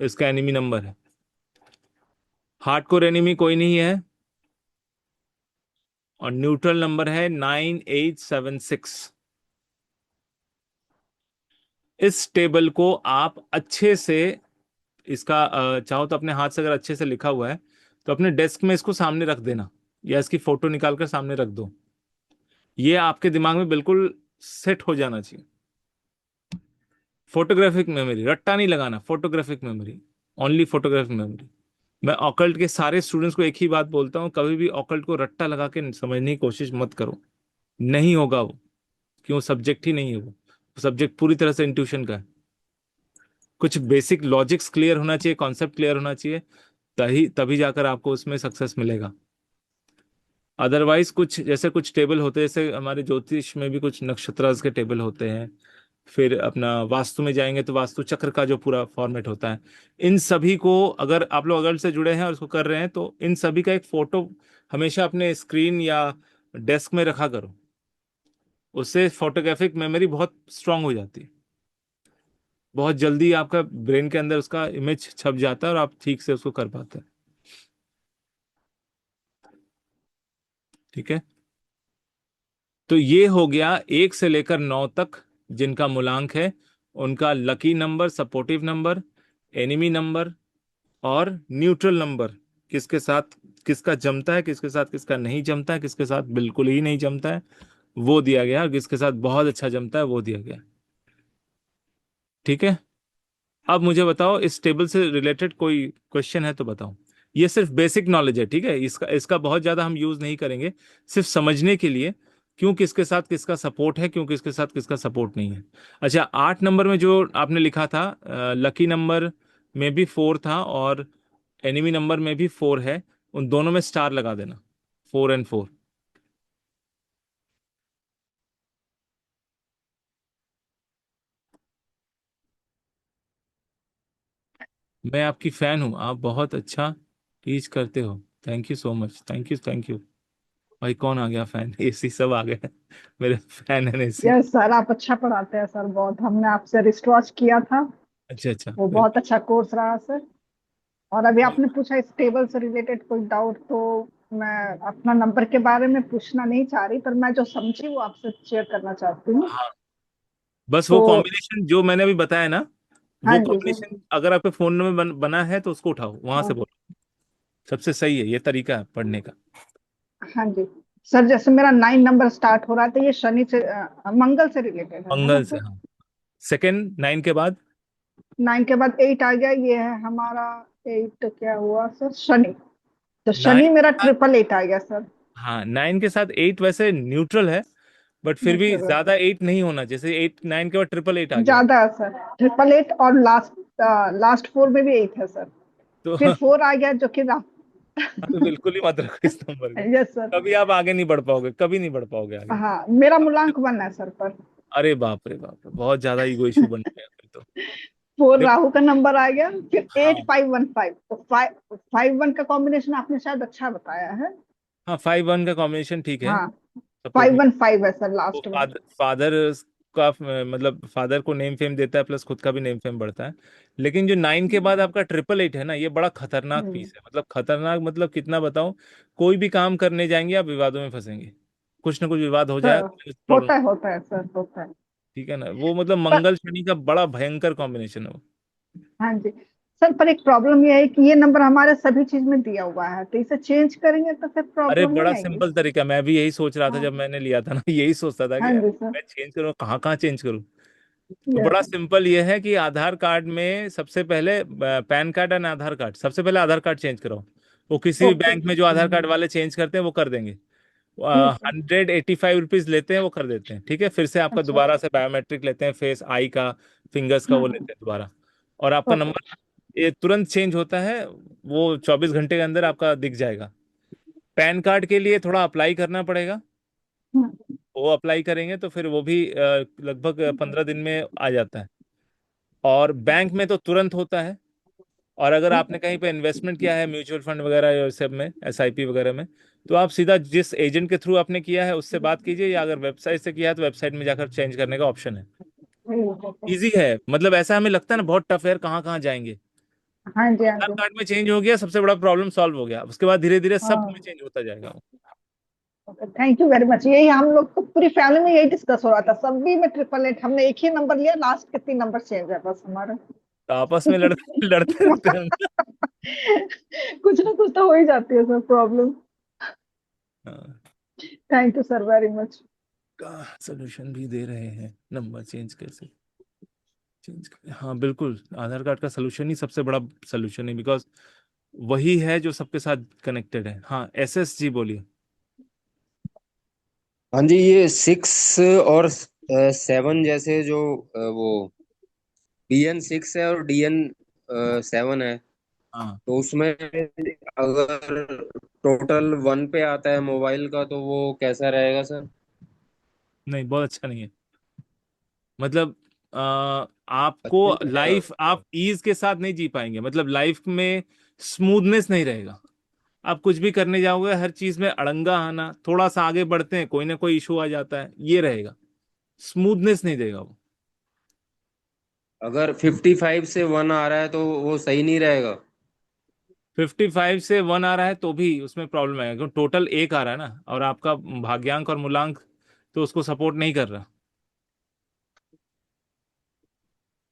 इसका एनिमी नंबर है। हार्डकोर एनिमी कोई नहीं है। और न्यूट्रल नंबर है 9, 8, 7, 6। इस टेबल को आप अच्छे से, इसका चाहो तो अपने हाथ से, अगर अच्छे से लिखा हुआ है तो अपने डेस्क में इसको सामने रख देना, या इसकी फोटो निकाल कर सामने रख दो। ये आपके दिमाग में बिल्कुल सेट हो जाना चाहिए। फोटोग्राफिक मेमोरी, रट्टा नहीं लगाना, photographic memory, only photographic memory. मैं ऑकल्ट के सारे स्टूडेंट्स को एक ही बात बोलता हूँ, कभी भी ऑकल्ट को रट्टा लगा के समझने की कोशिश मत करो, नहीं होगा वो। क्यों? सब्जेक्ट ही नहीं है वो। सब्जेक्ट पूरी तरह से इंट्यूशन का है। कुछ बेसिक लॉजिक्स क्लियर होना चाहिए, कॉन्सेप्ट क्लियर होना चाहिए, तभी तभी जाकर आपको उसमें सक्सेस मिलेगा। अदरवाइज कुछ जैसे कुछ टेबल होते हैं, जैसे हमारे ज्योतिष में भी कुछ नक्षत्र के टेबल होते हैं, फिर अपना वास्तु में जाएंगे तो वास्तु चक्र का जो पूरा फॉर्मेट होता है, इन सभी को अगर आप लोग अगर से जुड़े हैं और उसको कर रहे हैं तो इन सभी का एक फोटो हमेशा अपने स्क्रीन या डेस्क में रखा करो। उससे फोटोग्राफिक मेमोरी बहुत स्ट्रांग हो जाती है, बहुत जल्दी आपका ब्रेन के अंदर उसका इमेज छप जाता है और आप ठीक से उसको कर पाते हैं। ठीक है, तो ये हो गया 1 से लेकर 9 तक जिनका मूलांक है, उनका lucky number, supportive number, enemy number और न्यूट्रल नंबर, किसके साथ किसका जमता है, किसके साथ किसका नहीं जमता है, किसके साथ बिल्कुल ही नहीं जमता है वो दिया गया, और किसके साथ बहुत अच्छा जमता है वो दिया गया। ठीक है, अब मुझे बताओ इस टेबल से रिलेटेड कोई क्वेश्चन है तो बताओ। ये सिर्फ बेसिक नॉलेज है, ठीक है, इसका इसका बहुत ज्यादा हम यूज नहीं करेंगे, सिर्फ समझने के लिए क्यों किसके साथ किसका सपोर्ट है, क्यों किसके साथ किसका सपोर्ट नहीं है। अच्छा, 8 नंबर में जो आपने लिखा था, लकी नंबर में भी 4 था और एनिमी नंबर में भी 4 है, उन दोनों में स्टार लगा देना, 4 और 4। मैं आपकी फैन हूँ, आप बहुत अच्छा टीच करते हो, thank you so much, thank you thank you. भाई कौन आ गया फैन, एसी सब आ गए मेरे फैन है एसी। यस सर, आप अच्छा पढ़ाते हैं सर, बहुत। हमने आपसे रिस्टॉच किया था, अच्छा अच्छा, वो बहुत अच्छा कोर्स रहा सर। और अभी आपने पूछा इस टेबल से रिलेटेड कोई डाउट, तो मैं अपना नंबर के बारे में पूछना नहीं चाह रही, पर मैं जो समझी वो आपसे शेयर करना चाहती हूँ। हाँ, बस वो तो कॉम्बिनेशन जो मैंने अभी बताया ना, हाँ वो जी सर। कॉम्बिनेशन अगर आपके फोन में बना है तो उसको उठाओ, वहां से हाँ, बोलो, सबसे सही है ये तरीका है पढ़ने का। हाँ जी सर, जैसे मेरा 9 नंबर स्टार्ट हो रहा था, ये शनि से मंगल से रिलेटेड है ना मंगल से, सर? हाँ। सेकंड 9 के बाद 9 के बाद 8 आ गया, ये है हमारा 8। क्या हुआ सर? शनि। तो 9 शनि के मेरा साथ, 888 आ गया सर। हाँ 9 के साथ 8 वैसे न्यूट्रल है, बट फिर भी न्यूट्रल है, ज्यादा 8 नहीं होना, जैसे 8 9 के बाद 888 आ गया ज्यादा है सर। 888 और लास्ट लास्ट 4 में भी 8 है सर। तो फिर 4 आ गया जो कि अभी बिल्कुल ही मत रखो इस नंबर को, यस सर। कभी आप आगे नहीं बढ़ पाओगे, कभी नहीं बढ़ पाओगे आगे। हाँ, मेरा मूलांक 1 है सर पर। अरे बाप रे बाप रे, बहुत ज्यादा ईगो इशू बन गया फिर तो। 4 देखो, राहु का नंबर आ गया, फिर हाँ 8515, तो 551 का कॉम्बिनेशन आपने शायद अच्छा बताया है। हाँ, 5 1 का कॉम्बिनेशन ठीक है, हाँ, सपोर्ट में। 515 है सर वो लास्ट में। फादर का मतलब फादर को नेम फेम देता है, प्लस खुद का भी नेम फेम बढ़ता है। लेकिन जो 9 के बाद आपका 888 है ना, ये बड़ा खतरनाक हम्म, पीस है, मतलब खतरनाक मतलब कितना बताऊं। कोई भी काम करने जाएंगे आप विवादों में फंसेंगे, कुछ ना कुछ विवाद हो सर जाएगा, प्रॉब्लम। होता है सर, होता है। ठीक है ना, वो मतलब पर मंगल शनि का बड़ा भयंकर कॉम्बिनेशन है वो। हाँ जी सर, पर एक प्रॉब्लम ये है कि ये नंबर हमारे सभी चीज में दिया हुआ है, तो इसे चेंज करेंगे तो फिर अरे प्रॉब्लम बड़ा नहीं आएगी। सिंपल तरीका, मैं भी यही सोच रहा था जब हाँ, मैंने लिया था ना, यही सोचता था कि हाँ यार जी सर। मैं चेंज करूँ, कहाँ कहाँ चेंज करूँ। तो बड़ा यस। सिंपल ये है कि आधार कार्ड में सबसे पहले pan card and Aadhaar card, सबसे पहले आधार कार्ड चेंज कराओ। वो किसी भी ओके, बैंक में जो आधार कार्ड वाले चेंज करते हैं वो कर देंगे, ठीक है। 185 रुपीज लेते हैं, वो कर देते हैं। ठीक है, फिर से आपका अच्छा। दोबारा से बायोमेट्रिक लेते हैं, फेस आई का, फिंगर्स का, वो हाँ, लेते हैं दोबारा, और आपका ओके। नंबर ये तुरंत चेंज होता है, वो 24 घंटे के अंदर आपका दिख जाएगा। पैन कार्ड के लिए थोड़ा अप्लाई करना पड़ेगा, वो अप्लाई करेंगे तो फिर वो भी लगभग 15 दिन में आ जाता है। और बैंक में तो तुरंत होता है। और अगर आपने कहीं पे इन्वेस्टमेंट किया है म्यूचुअल फंड वगैरह या सब में, एसआईपी वगैरह में, तो आप सीधा जिस एजेंट के थ्रू आपने किया है उससे बात कीजिए, या अगर वेबसाइट से किया है तो वेबसाइट में जाकर चेंज करने का ऑप्शन है। इजी है, मतलब ऐसा हमें लगता है ना बहुत टफ है, कहाँ कहाँ जाएंगे। हाँ जी, हाँ आधार जी। कार्ड में चेंज हो गया, सबसे बड़ा प्रॉब्लम सॉल्व हो गया, उसके बाद धीरे धीरे सब में हाँ, चेंज होता जाएगा। Thank you very much. यही हम लोग तो पूरी फैमिली में यही डिस्कस हो रहा था, सभी में 888, हमने एक ही नंबर लिया, लास्ट के 3 नंबर चेंज है बस हमारे। तो आपस में लड़ते रहते हैं। कुछ ना कुछ तो हो ही जाती है सर प्रॉब्लम। हाँ, thank you sir very much. का सोल्यूशन भी दे रहे हैं, नंबर चेंज कैसे चेंज करें। हाँ बिल्कुल, आधार कार्ड का सोल्यूशन ही सबसे बड़ा सोल्यूशन है, बिकॉज वही है जो सबके साथ कनेक्टेड है। हाँ एसएस जी बोलिए। हाँ जी, ये 6 और 7 जैसे जो वो DN 6 है और DN 7 है, हाँ तो उसमें अगर टोटल 1 पे आता है मोबाइल का तो वो कैसा रहेगा सर? नहीं, बहुत अच्छा नहीं है, मतलब आपको अच्छा। लाइफ आप ईज के साथ नहीं जी पाएंगे, मतलब लाइफ में स्मूथनेस नहीं रहेगा। आप कुछ भी करने जाओगे हर चीज में अड़ंगा आना, थोड़ा सा आगे बढ़ते हैं कोई ना कोई इशू आ जाता है, ये रहेगा, स्मूथनेस नहीं देगा वो। अगर 55 से 1 आ रहा है तो वो सही नहीं रहेगा। 55 से 1 आ रहा है तो भी उसमें प्रॉब्लम है, क्योंकि टोटल 1 आ रहा है ना, और आपका भाग्यांक और मूलांक तो उसको सपोर्ट नहीं कर रहा,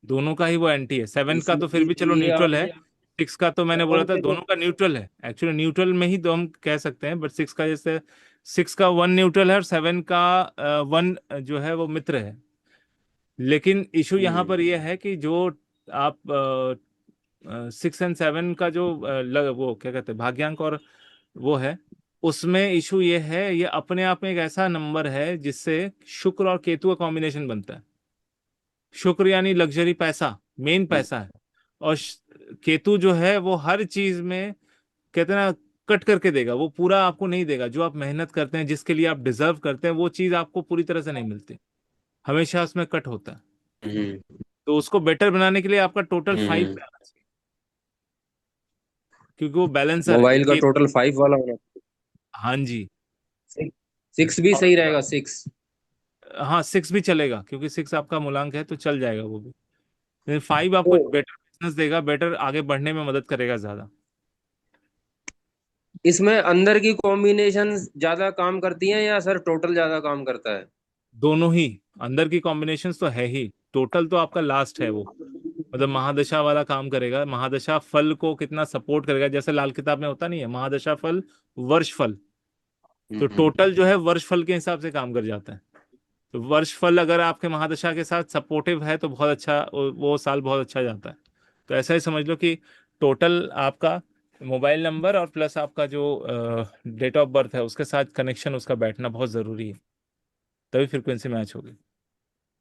दोनों का ही वो एंटी है। 7 का इसमें तो फिर भी चलो ये न्यूट्रल है, आपने 6 का तो मैंने बोला सेवन था पे तो दोनों का न्यूट्रल है, एक्चुअली न्यूट्रल में ही तो हम कह सकते हैं, बट 6 का जैसे 6 का 1 न्यूट्रल है और 7 का 1 जो है वो मित्र है। लेकिन इशू यहाँ हम्म पर यह है कि जो आप 6 एंड 7 का जो वो क्या कहते हैं भाग्यांक और वो है, उसमें इशू ये है, ये अपने आप में एक ऐसा नंबर है जिससे शुक्र और केतु का कॉम्बिनेशन बनता है। शुक्र यानी लग्जरी, पैसा, मेन पैसा है, और केतु जो है वो हर चीज में कहते हैं ना कट करके देगा, वो पूरा आपको नहीं देगा, जो आप मेहनत करते हैं जिसके लिए आप डिजर्व करते हैं वो चीज आपको पूरी तरह से नहीं मिलती, हमेशा उसमें कट होता है। हम्म तो उसको बेटर बनाने के लिए आपका टोटल 5 हम्म पे आना चाहिए, क्योंकि वो बैलेंसर है मोबाइल का केतु। टोटल 5 वाला होना। हाँ जी। 6 भी सही रहेगा, 6। हाँ 6 भी चलेगा, क्योंकि 6 आपका मूलांक है तो चल जाएगा वो भी, लेकिन 5 तो आपको बेटर बिजनेस देगा, बेटर आगे बढ़ने में मदद करेगा ज्यादा। इसमें अंदर की कॉम्बिनेशन ज्यादा काम करती हैं या सर टोटल ज्यादा काम करता है? दोनों ही, अंदर की कॉम्बिनेशंस तो है ही, टोटल तो आपका लास्ट है वो, मतलब महादशा वाला काम करेगा, महादशा फल को कितना सपोर्ट करेगा, जैसे लाल किताब में होता नहीं है महादशा फल वर्ष फल, तो हम्म टोटल जो है वर्ष फल के हिसाब से काम कर जाता है। तो वर्ष फल अगर आपके महादशा के साथ सपोर्टिव है तो बहुत अच्छा, वो साल बहुत अच्छा जाता है। तो ऐसा ही समझ लो कि टोटल आपका मोबाइल नंबर और प्लस आपका जो डेट ऑफ बर्थ है उसके साथ कनेक्शन उसका बैठना बहुत जरूरी है, तभी फ्रिक्वेंसी मैच होगी।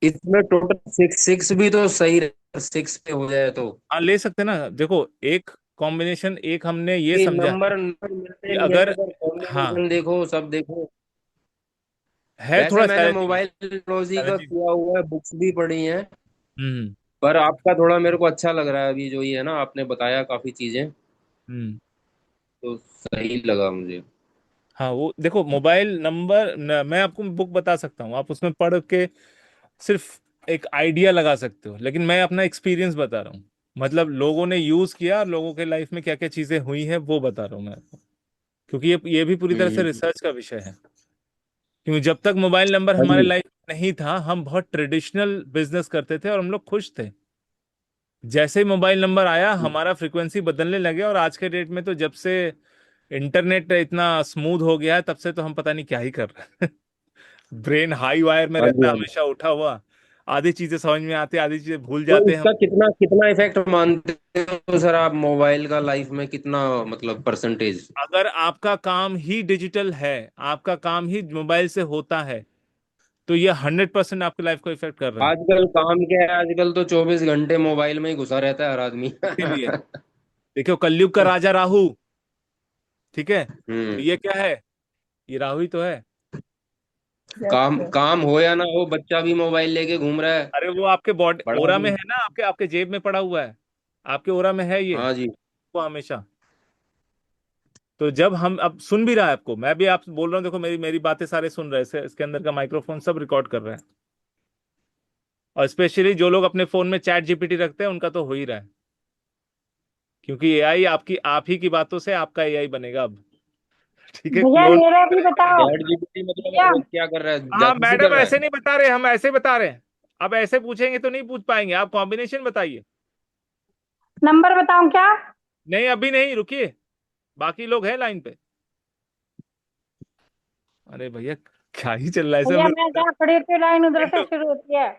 इसमें टोटल 6 भी तो सही रहेगा, 6 पे हो जाए तो। हाँ ले सकते हैं ना, देखो एक कॉम्बिनेशन, एक हमने ये ये समझा है नंबर कि मिलते नहीं है अगर, सर, हाँ कॉम्बिनेशन देखो सब देखो। है वैसे थोड़ा मैंने चैलेंजिंग है, मोबाइल टेक्नोलॉजी का चैलेंजिंग। किया हुआ है, बुक्स भी पढ़ी हैं। हम्म पर आपका थोड़ा मेरे को अच्छा लग रहा है अभी, जो ये है ना आपने बताया काफी चीजें, हम्म। तो सही लगा मुझे। हाँ वो देखो मोबाइल नंबर मैं आपको बुक बता सकता हूँ, आप उसमें पढ़ के सिर्फ एक आइडिया लगा सकते हो, लेकिन मैं अपना एक्सपीरियंस बता रहा हूँ, मतलब लोगों ने यूज किया और लोगों के लाइफ में क्या क्या चीजें हुई हैं वो बता रहा हूँ मैं आपको, क्योंकि ये भी पूरी तरह से हम्म रिसर्च का विषय है। क्योंकि जब तक मोबाइल नंबर हाँ हमारे जी। लाइफ में नहीं था हम बहुत ट्रेडिशनल बिजनेस करते थे और हम लोग खुश थे। जैसे ही मोबाइल नंबर आया हमारा फ्रिक्वेंसी बदलने लगे, और आज के डेट में तो जब से इंटरनेट इतना स्मूथ हो गया है तब से तो हम पता नहीं क्या ही कर रहे हैं। ब्रेन हाई वायर में हाँ रहता जी है हाँ जी। हमेशा उठा हुआ, आधी चीजें समझ में आती है आधी चीजें भूल तो जाते हैं हम। इसका कितना कितना इफेक्ट मानते हो सर आप, मोबाइल का लाइफ में कितना, मतलब परसेंटेज? अगर आपका काम ही डिजिटल है, आपका काम ही मोबाइल से होता है, तो ये 100% आपकी लाइफ को इफेक्ट कर रहा है। आजकल काम क्या है, आजकल तो 24 घंटे मोबाइल में ही घुसा रहता है हर आदमी। इसीलिए देखो कलयुग का राजा राहु, ठीक है, तो हम्म ये क्या है, ये राहु ही तो है। यस काम यस। काम हो या ना हो, बच्चा भी मोबाइल लेके घूम रहा है, अरे वो आपके बॉडी बड़ा ओरा में भी। है ना, आपके आपके जेब में पड़ा हुआ है, आपके ओरा में है ये, हाँ जी। वो हमेशा। तो जब हम अब सुन भी रहा है आपको, मैं भी आप बोल रहा हूँ, देखो मेरी मेरी बातें सारे सुन रहे हैं, इसके अंदर का माइक्रोफोन सब रिकॉर्ड कर रहा है, और स्पेशली जो लोग अपने फोन में चैट जीपीटी रखते हैं उनका तो हो ही रहा है, क्योंकि एआई आपकी आप ही की बातों से आपका एआई बनेगा अब। ठीक है, भैया क्लोन मेरा भी करेगा नहीं। बताओ। चैट जीपीटी मतलब भैया वो क्या कर रहा है, हाँ जासूसी कर मैडम रहा ऐसे है? नहीं बता रहे, हम ऐसे बता रहे हैं, अब ऐसे पूछेंगे तो नहीं पूछ पाएंगे, आप कॉम्बिनेशन बताइए। नंबर बताऊं क्या? नहीं अभी नहीं, रुकिए, बाकी लोग हैं लाइन पे। अरे भैया क्या ही चल रहा है भैया सब। मैं जहाँ खड़ी थी लाइन उधर से विंडो शुरू होती है।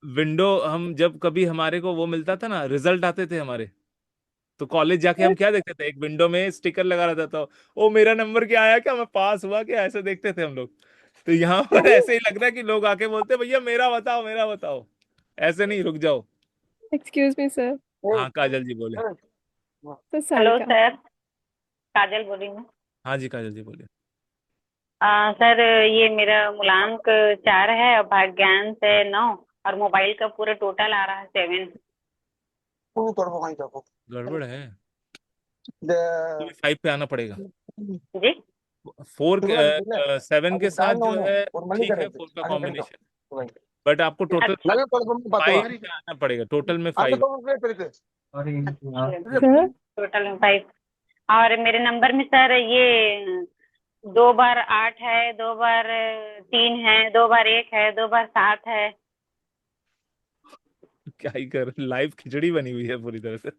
विंडो हम जब कभी हमारे को वो मिलता था ना, रिजल्ट आते थे हमारे, तो कॉलेज जाके हम क्या देखते थे, एक विंडो में स्टिकर लगा रहता था, ओ मेरा नंबर क्या आया, क्या मैं पास हुआ क्या, ऐसे देखते थे हम लोग। तो यहाँ पर ऐसे ही लग रहा है कि लोग आके बोलते हैं भैया मेरा बताओ मेरा बताओ, ऐसे नहीं, रुक जाओ। Excuse me sir. हाँ काजल जी बोले। Sir hello Sarika. सर, काजल बोल रही हूँ। हाँ जी काजल जी बोले। सर ये मेरा मूलांक 4 है और भाग्यांश है 9, और मोबाइल का पूरा टोटल आ रहा है 7। पूरी तोड़ कहीं जाको गड़बड़ है, दे तो 5 पे आना पड़ेगा। जी 7 के साथ जो है ठीक है 4 का कॉम्बिनेशन, बट आपको टोटल अच्छा 5 पे आना पड़ेगा, टोटल में 5। सर टोटल में 5। और मेरे नंबर में सर ये 2 बार 8 है, 2 बार 3 है, 2 बार 1 है, 2 बार 7 है। क्या ही कर, लाइव खिचड़ी बनी हुई है पूरी तरह से,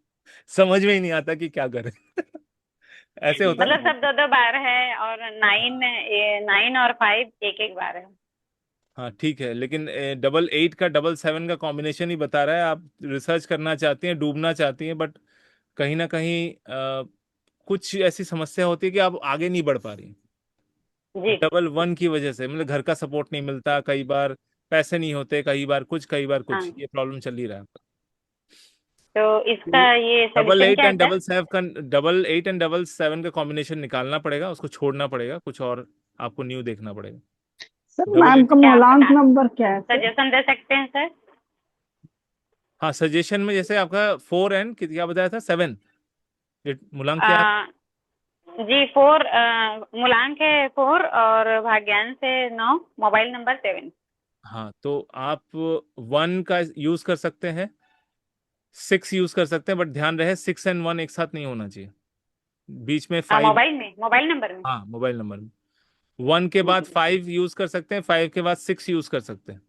समझ में ही नहीं आता कि क्या करें। ऐसे होता है मतलब ना। सब 2 बार है, और 9 और 5 एक बार है। हाँ ठीक है, लेकिन 88 का 77 का कॉम्बिनेशन ही बता रहा है। आप रिसर्च करना चाहती हैं, डूबना चाहती हैं, बट कहीं ना कहीं कुछ ऐसी समस्या होती है कि आप आगे नहीं बढ़ पा रही जी 11 की वजह से। मतलब घर का सपोर्ट नहीं मिलता, कई बार पैसे नहीं होते, कई बार कुछ, हाँ। ये प्रॉब्लम चल ही रहा है। तो इसका ये डबल सोल्यूशन एट क्या है एंड सर? डबल सेवन का डबल 7 का कॉम्बिनेशन निकालना पड़ेगा, उसको छोड़ना पड़ेगा, कुछ और आपको न्यू देखना पड़ेगा। सर डबल मैम एट, का क्या आप मूलांक बता नंबर क्या है सर? सजेशन दे सकते हैं सर? हाँ सजेशन में जैसे आपका 4 एंड क्या बताया था, 7 मूलांक क्या है? जी 4 मूलांक है 4, और भाग्यांश है 9, मोबाइल नंबर 7। हाँ तो आप 1 का यूज कर सकते हैं, 6 यूज कर सकते हैं, बट ध्यान रहे 6 एंड 1 एक साथ नहीं होना चाहिए, बीच में 5। मोबाइल नंबर में। हाँ मोबाइल नंबर में 1 के बाद 5 यूज कर सकते हैं, 5 के बाद 6 यूज कर सकते हैं,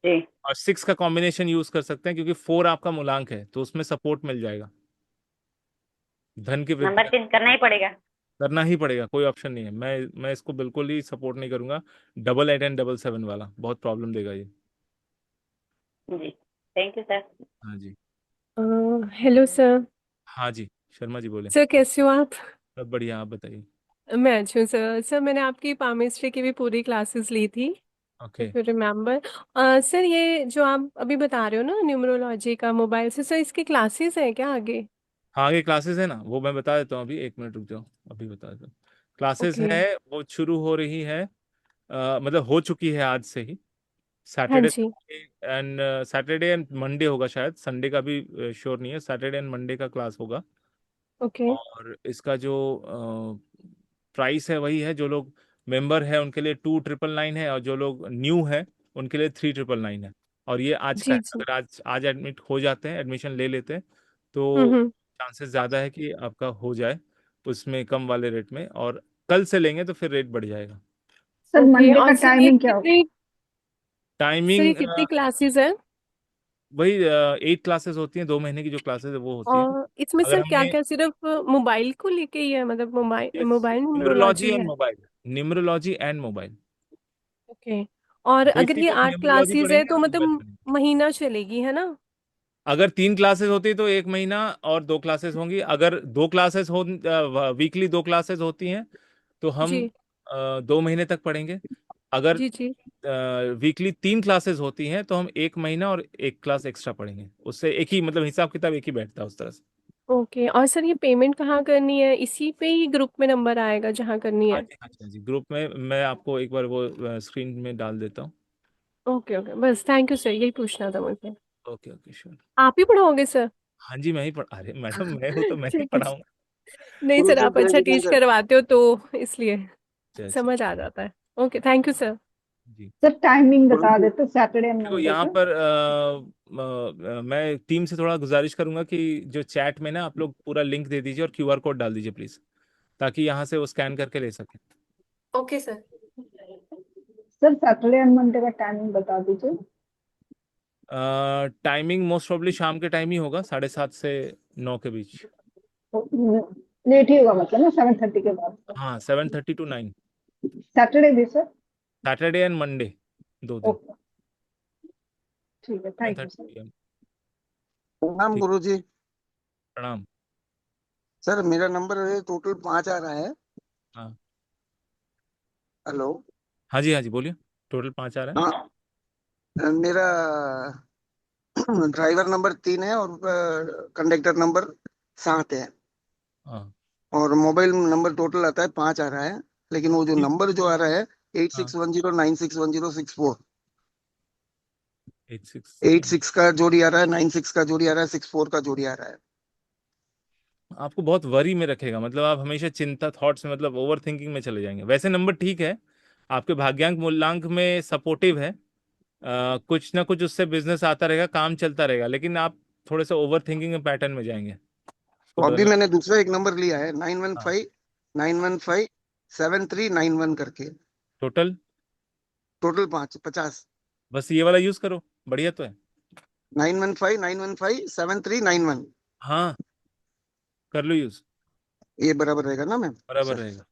जी और 6 का कॉम्बिनेशन यूज कर सकते हैं, क्योंकि 4 आपका मूलांक है तो उसमें सपोर्ट मिल जाएगा, धन की वृद्धि नंबर चेंज करना ही पड़ेगा। करना ही पड़ेगा, कोई ऑप्शन नहीं है। मैं इसको बिल्कुल ही सपोर्ट नहीं करूंगा, 88 एंड 77 वाला बहुत प्रॉब्लम देगा ये। जी थैंक यू सर। हाँ जी। Hello sir. हाँ जी, शर्मा जी बोले। सर कैसे हो आप? सब बढ़िया, आप बताइए। मैं अच्छी हूँ सर। सर मैंने आपकी पामिस्ट्री की भी पूरी क्लासेस ली थी, okay. If you remember. Sir ये जो आप अभी बता रहे हो ना न्यूमरोलॉजी का मोबाइल से, सर इसकी क्लासेस हैं क्या आगे? हाँ आगे क्लासेस है ना, वो मैं बता देता हूँ, अभी 1 मिनट रुक जाओ, अभी बता देता हूँ। Classes okay. है, वो शुरू हो रही है, मतलब हो चुकी है आज से ही। हाँ सैटरडे जी। एंड मंडे होगा शायद, संडे का भी श्योर नहीं है। सैटरडे एंड मंडे का क्लास होगा। ओके। और इसका जो प्राइस है वही है, जो लोग मेंबर है उनके लिए 2,999 है, और जो लोग न्यू है उनके लिए 3,999 है। और ये आज का जी है, जी। अगर आज एडमिट हो जाते हैं, एडमिशन ले लेते हैं, तो हम्म। चांसेस ज़्यादा है कि आपका हो जाए उसमें कम वाले रेट में, और कल से लेंगे तो फिर रेट बढ़ जाएगा। Sir okay. मंडे का और सर ये टाइमिंग क्या होगा? कितनी सर ये टाइमिंग कितनी क्लासेस है? वही 8 क्लासेस होती हैं, 2 महीने की जो क्लासेस है वो होती है। और इसमें अगर सर क्या हमने क्या सिर्फ मोबाइल को लेके ही है, मतलब mobile mobile numerology numerology and है? Mobile, numerology and mobile, okay. और अगर ये बेसिक ऑफ 8 न्यूमरोलॉजी क्लासेस है पढ़ेंगे तो और मोबाइल मतलब पढ़ेंगे। महीना चलेगी है ना? अगर 3 क्लासेस होती तो 1 महीना और 2 क्लासेस होंगी। अगर 2 क्लासेस हो, वीकली 2 क्लासेस होती हैं तो हम जी 2 महीने तक पढ़ेंगे। अगर जी जी। वीकली 3 क्लासेस होती हैं तो हम 1 महीना और 1 क्लास एक्स्ट्रा पढ़ेंगे, उससे एक ही मतलब हिसाब किताब एक ही बैठता है उस तरह से। ओके। और सर ये पेमेंट कहाँ करनी है? इसी पे ही ग्रुप में नंबर आएगा जहाँ करनी हाँ है? जी, हाँ जी, हाँ जी, ग्रुप में मैं आपको एक बार वो स्क्रीन में डाल देता हूँ। ओके ओके, बस थैंक यू सर, यही पूछना था मुझे। Okay okay sure. आप ही पढ़ाओगे सर? हाँ जी, मैं ही पढ़, अरे मैडम मैं हूँ तो मैं ही ठीक है पढ़ाऊंगा। नहीं गुरु सर, जी आप जय अच्छा टीच जितेंद्र। करवाते हो तो इसलिए अच्छा अच्छा समझ आ जाता है। Okay thank you sir. जी। सर टाइमिंग गुरु बता जी देते सैटरडे एंड देखो मंडे यहाँ का। पर मैं टीम से थोड़ा गुजारिश करूंगा कि जो चैट में ना आप लोग पूरा लिंक दे दीजिए और क्यूआर कोड डाल दीजिए प्लीज, ताकि यहाँ से वो स्कैन करके ले सकें। Okay sir. Sir Saturday and Monday का टाइमिंग बता दीजिए। टाइमिंग मोस्ट प्रोबेबली शाम के टाइम ही होगा, 7:30 से 9 के बीच। लेट ही होगा मतलब ना 7:30 के बाद? हाँ 7:30 to 9, सैटरडे भी सर? सैटरडे एंड मंडे 2 दिन, ओके ठीक है, थैंक यू 9:30 सर। PM। प्रणाम ठीक, गुरु जी। प्रणाम। सर मेरा नंबर टोटल 5 आ रहा है। हाँ हेलो। हाँ जी, हाँ जी बोलिए, टोटल 5 आ रहा है। हाँ मेरा ड्राइवर नंबर 3 है और कंडक्टर नंबर 7 है। हाँ और मोबाइल नंबर टोटल आता है 5 आ रहा है। लेकिन वो जो ठीक, नंबर जो आ रहा है हाँ 8610961064, 86 86 का जोड़ी आ रहा है, 96 का जोड़ी आ रहा है, 64 का जोड़ी आ रहा है। आपको बहुत वरी में रखेगा, मतलब आप हमेशा चिंता थॉट्स में, मतलब ओवर थिंकिंग में चले जाएंगे। वैसे नंबर ठीक है, आपके भाग्यांक मूल्यांक में सपोर्टिव है, कुछ ना कुछ उससे बिजनेस आता रहेगा, काम चलता रहेगा, लेकिन आप थोड़े से ओवर थिंकिंग के पैटर्न में जाएंगे, उसको तो अभी बदलना। मैंने दूसरा एक नंबर लिया है 915 हाँ, 915 7391 करके, टोटल टोटल 50। बस ये वाला यूज करो, बढ़िया तो है। 915 7391, हाँ, कर लो यूज, ये बराबर रहेगा ना मैम? बराबर सर रहेगा।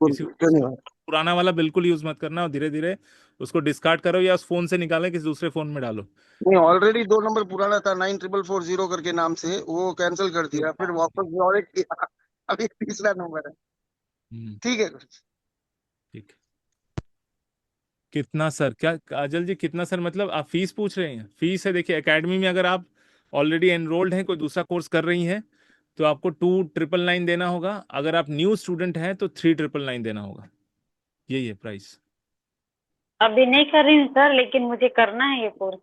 इसी धन्यवाद। पुराना वाला बिल्कुल यूज मत करना, और धीरे धीरे उसको डिस्कार्ड करो या उस फोन से निकालें, किसी दूसरे फोन में डालो। नहीं, ऑलरेडी 2 नंबर पुराना था 9440 करके नाम से, वो कैंसिल कर दिया, फिर वापस और एक किया। अभी तीसरा नंबर है। हम्म, ठीक है। ठीक। कितना सर, क्या काजल जी कितना सर, मतलब आप फीस पूछ रहे हैं? फीस है, देखिए एकेडमी में अगर आप ऑलरेडी एनरोल्ड हैं, कोई दूसरा कोर्स कर रही हैं, तो आपको 2999 देना होगा। अगर आप न्यू स्टूडेंट हैं तो 3999 देना होगा। यही है प्राइस। अभी नहीं कर रही हूँ सर, लेकिन मुझे करना है ये कोर्स।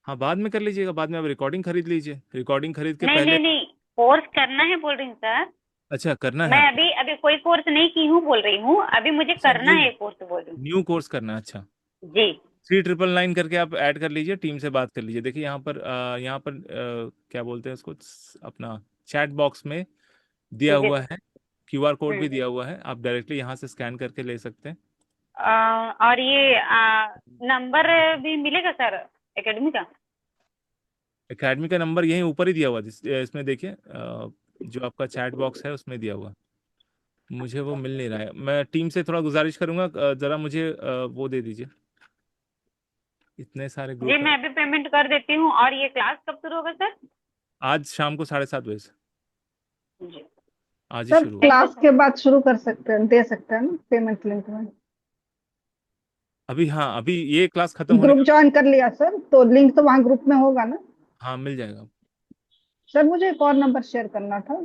हाँ, बाद में कर लीजिएगा, बाद में आप रिकॉर्डिंग खरीद लीजिए, रिकॉर्डिंग खरीद के नहीं पहले। नहीं नहीं, कोर्स करना है बोल रही हूँ सर। अच्छा, करना है मैं आपको? अभी अभी कोई कोर्स नहीं की हूँ बोल रही हूँ, अभी मुझे अच्छा, करना है ये कोर्स बोल रही हूँ। न्यू कोर्स करना है, अच्छा। जी 3999 करके आप ऐड कर लीजिए, टीम से बात कर लीजिए। देखिए यहाँ पर क्या बोलते हैं उसको, अपना चैट बॉक्स में दिया ठीक है। हुआ है, क्यूआर कोड भी हम्म। दिया हुआ है, आप डायरेक्टली यहाँ से स्कैन करके ले सकते हैं। और ये नंबर भी मिलेगा सर एकेडमी का? एकेडमी का नंबर यहीं ऊपर ही दिया हुआ है, इसमें देखिए, जो आपका चैट बॉक्स है उसमें दिया हुआ है। मुझे वो मिल नहीं रहा है, मैं टीम से थोड़ा गुजारिश करूंगा, जरा मुझे वो दे दीजिए, इतने सारे जी ग्रुप मैं हैं। अभी पेमेंट कर देती हूँ। और ये क्लास कब शुरू होगा सर? आज शाम को 7:30 बजे से, जी आज ही सर शुरू होगा। क्लास के बाद शुरू कर सकते हैं, दे सकते हैं ना पेमेंट लिंक में? अभी, हाँ, अभी ये क्लास खत्म होने ग्रुप के, ज्वाइन कर लिया सर, तो लिंक तो वहाँ ग्रुप में होगा ना? हाँ मिल जाएगा। सर मुझे एक और नंबर शेयर करना था।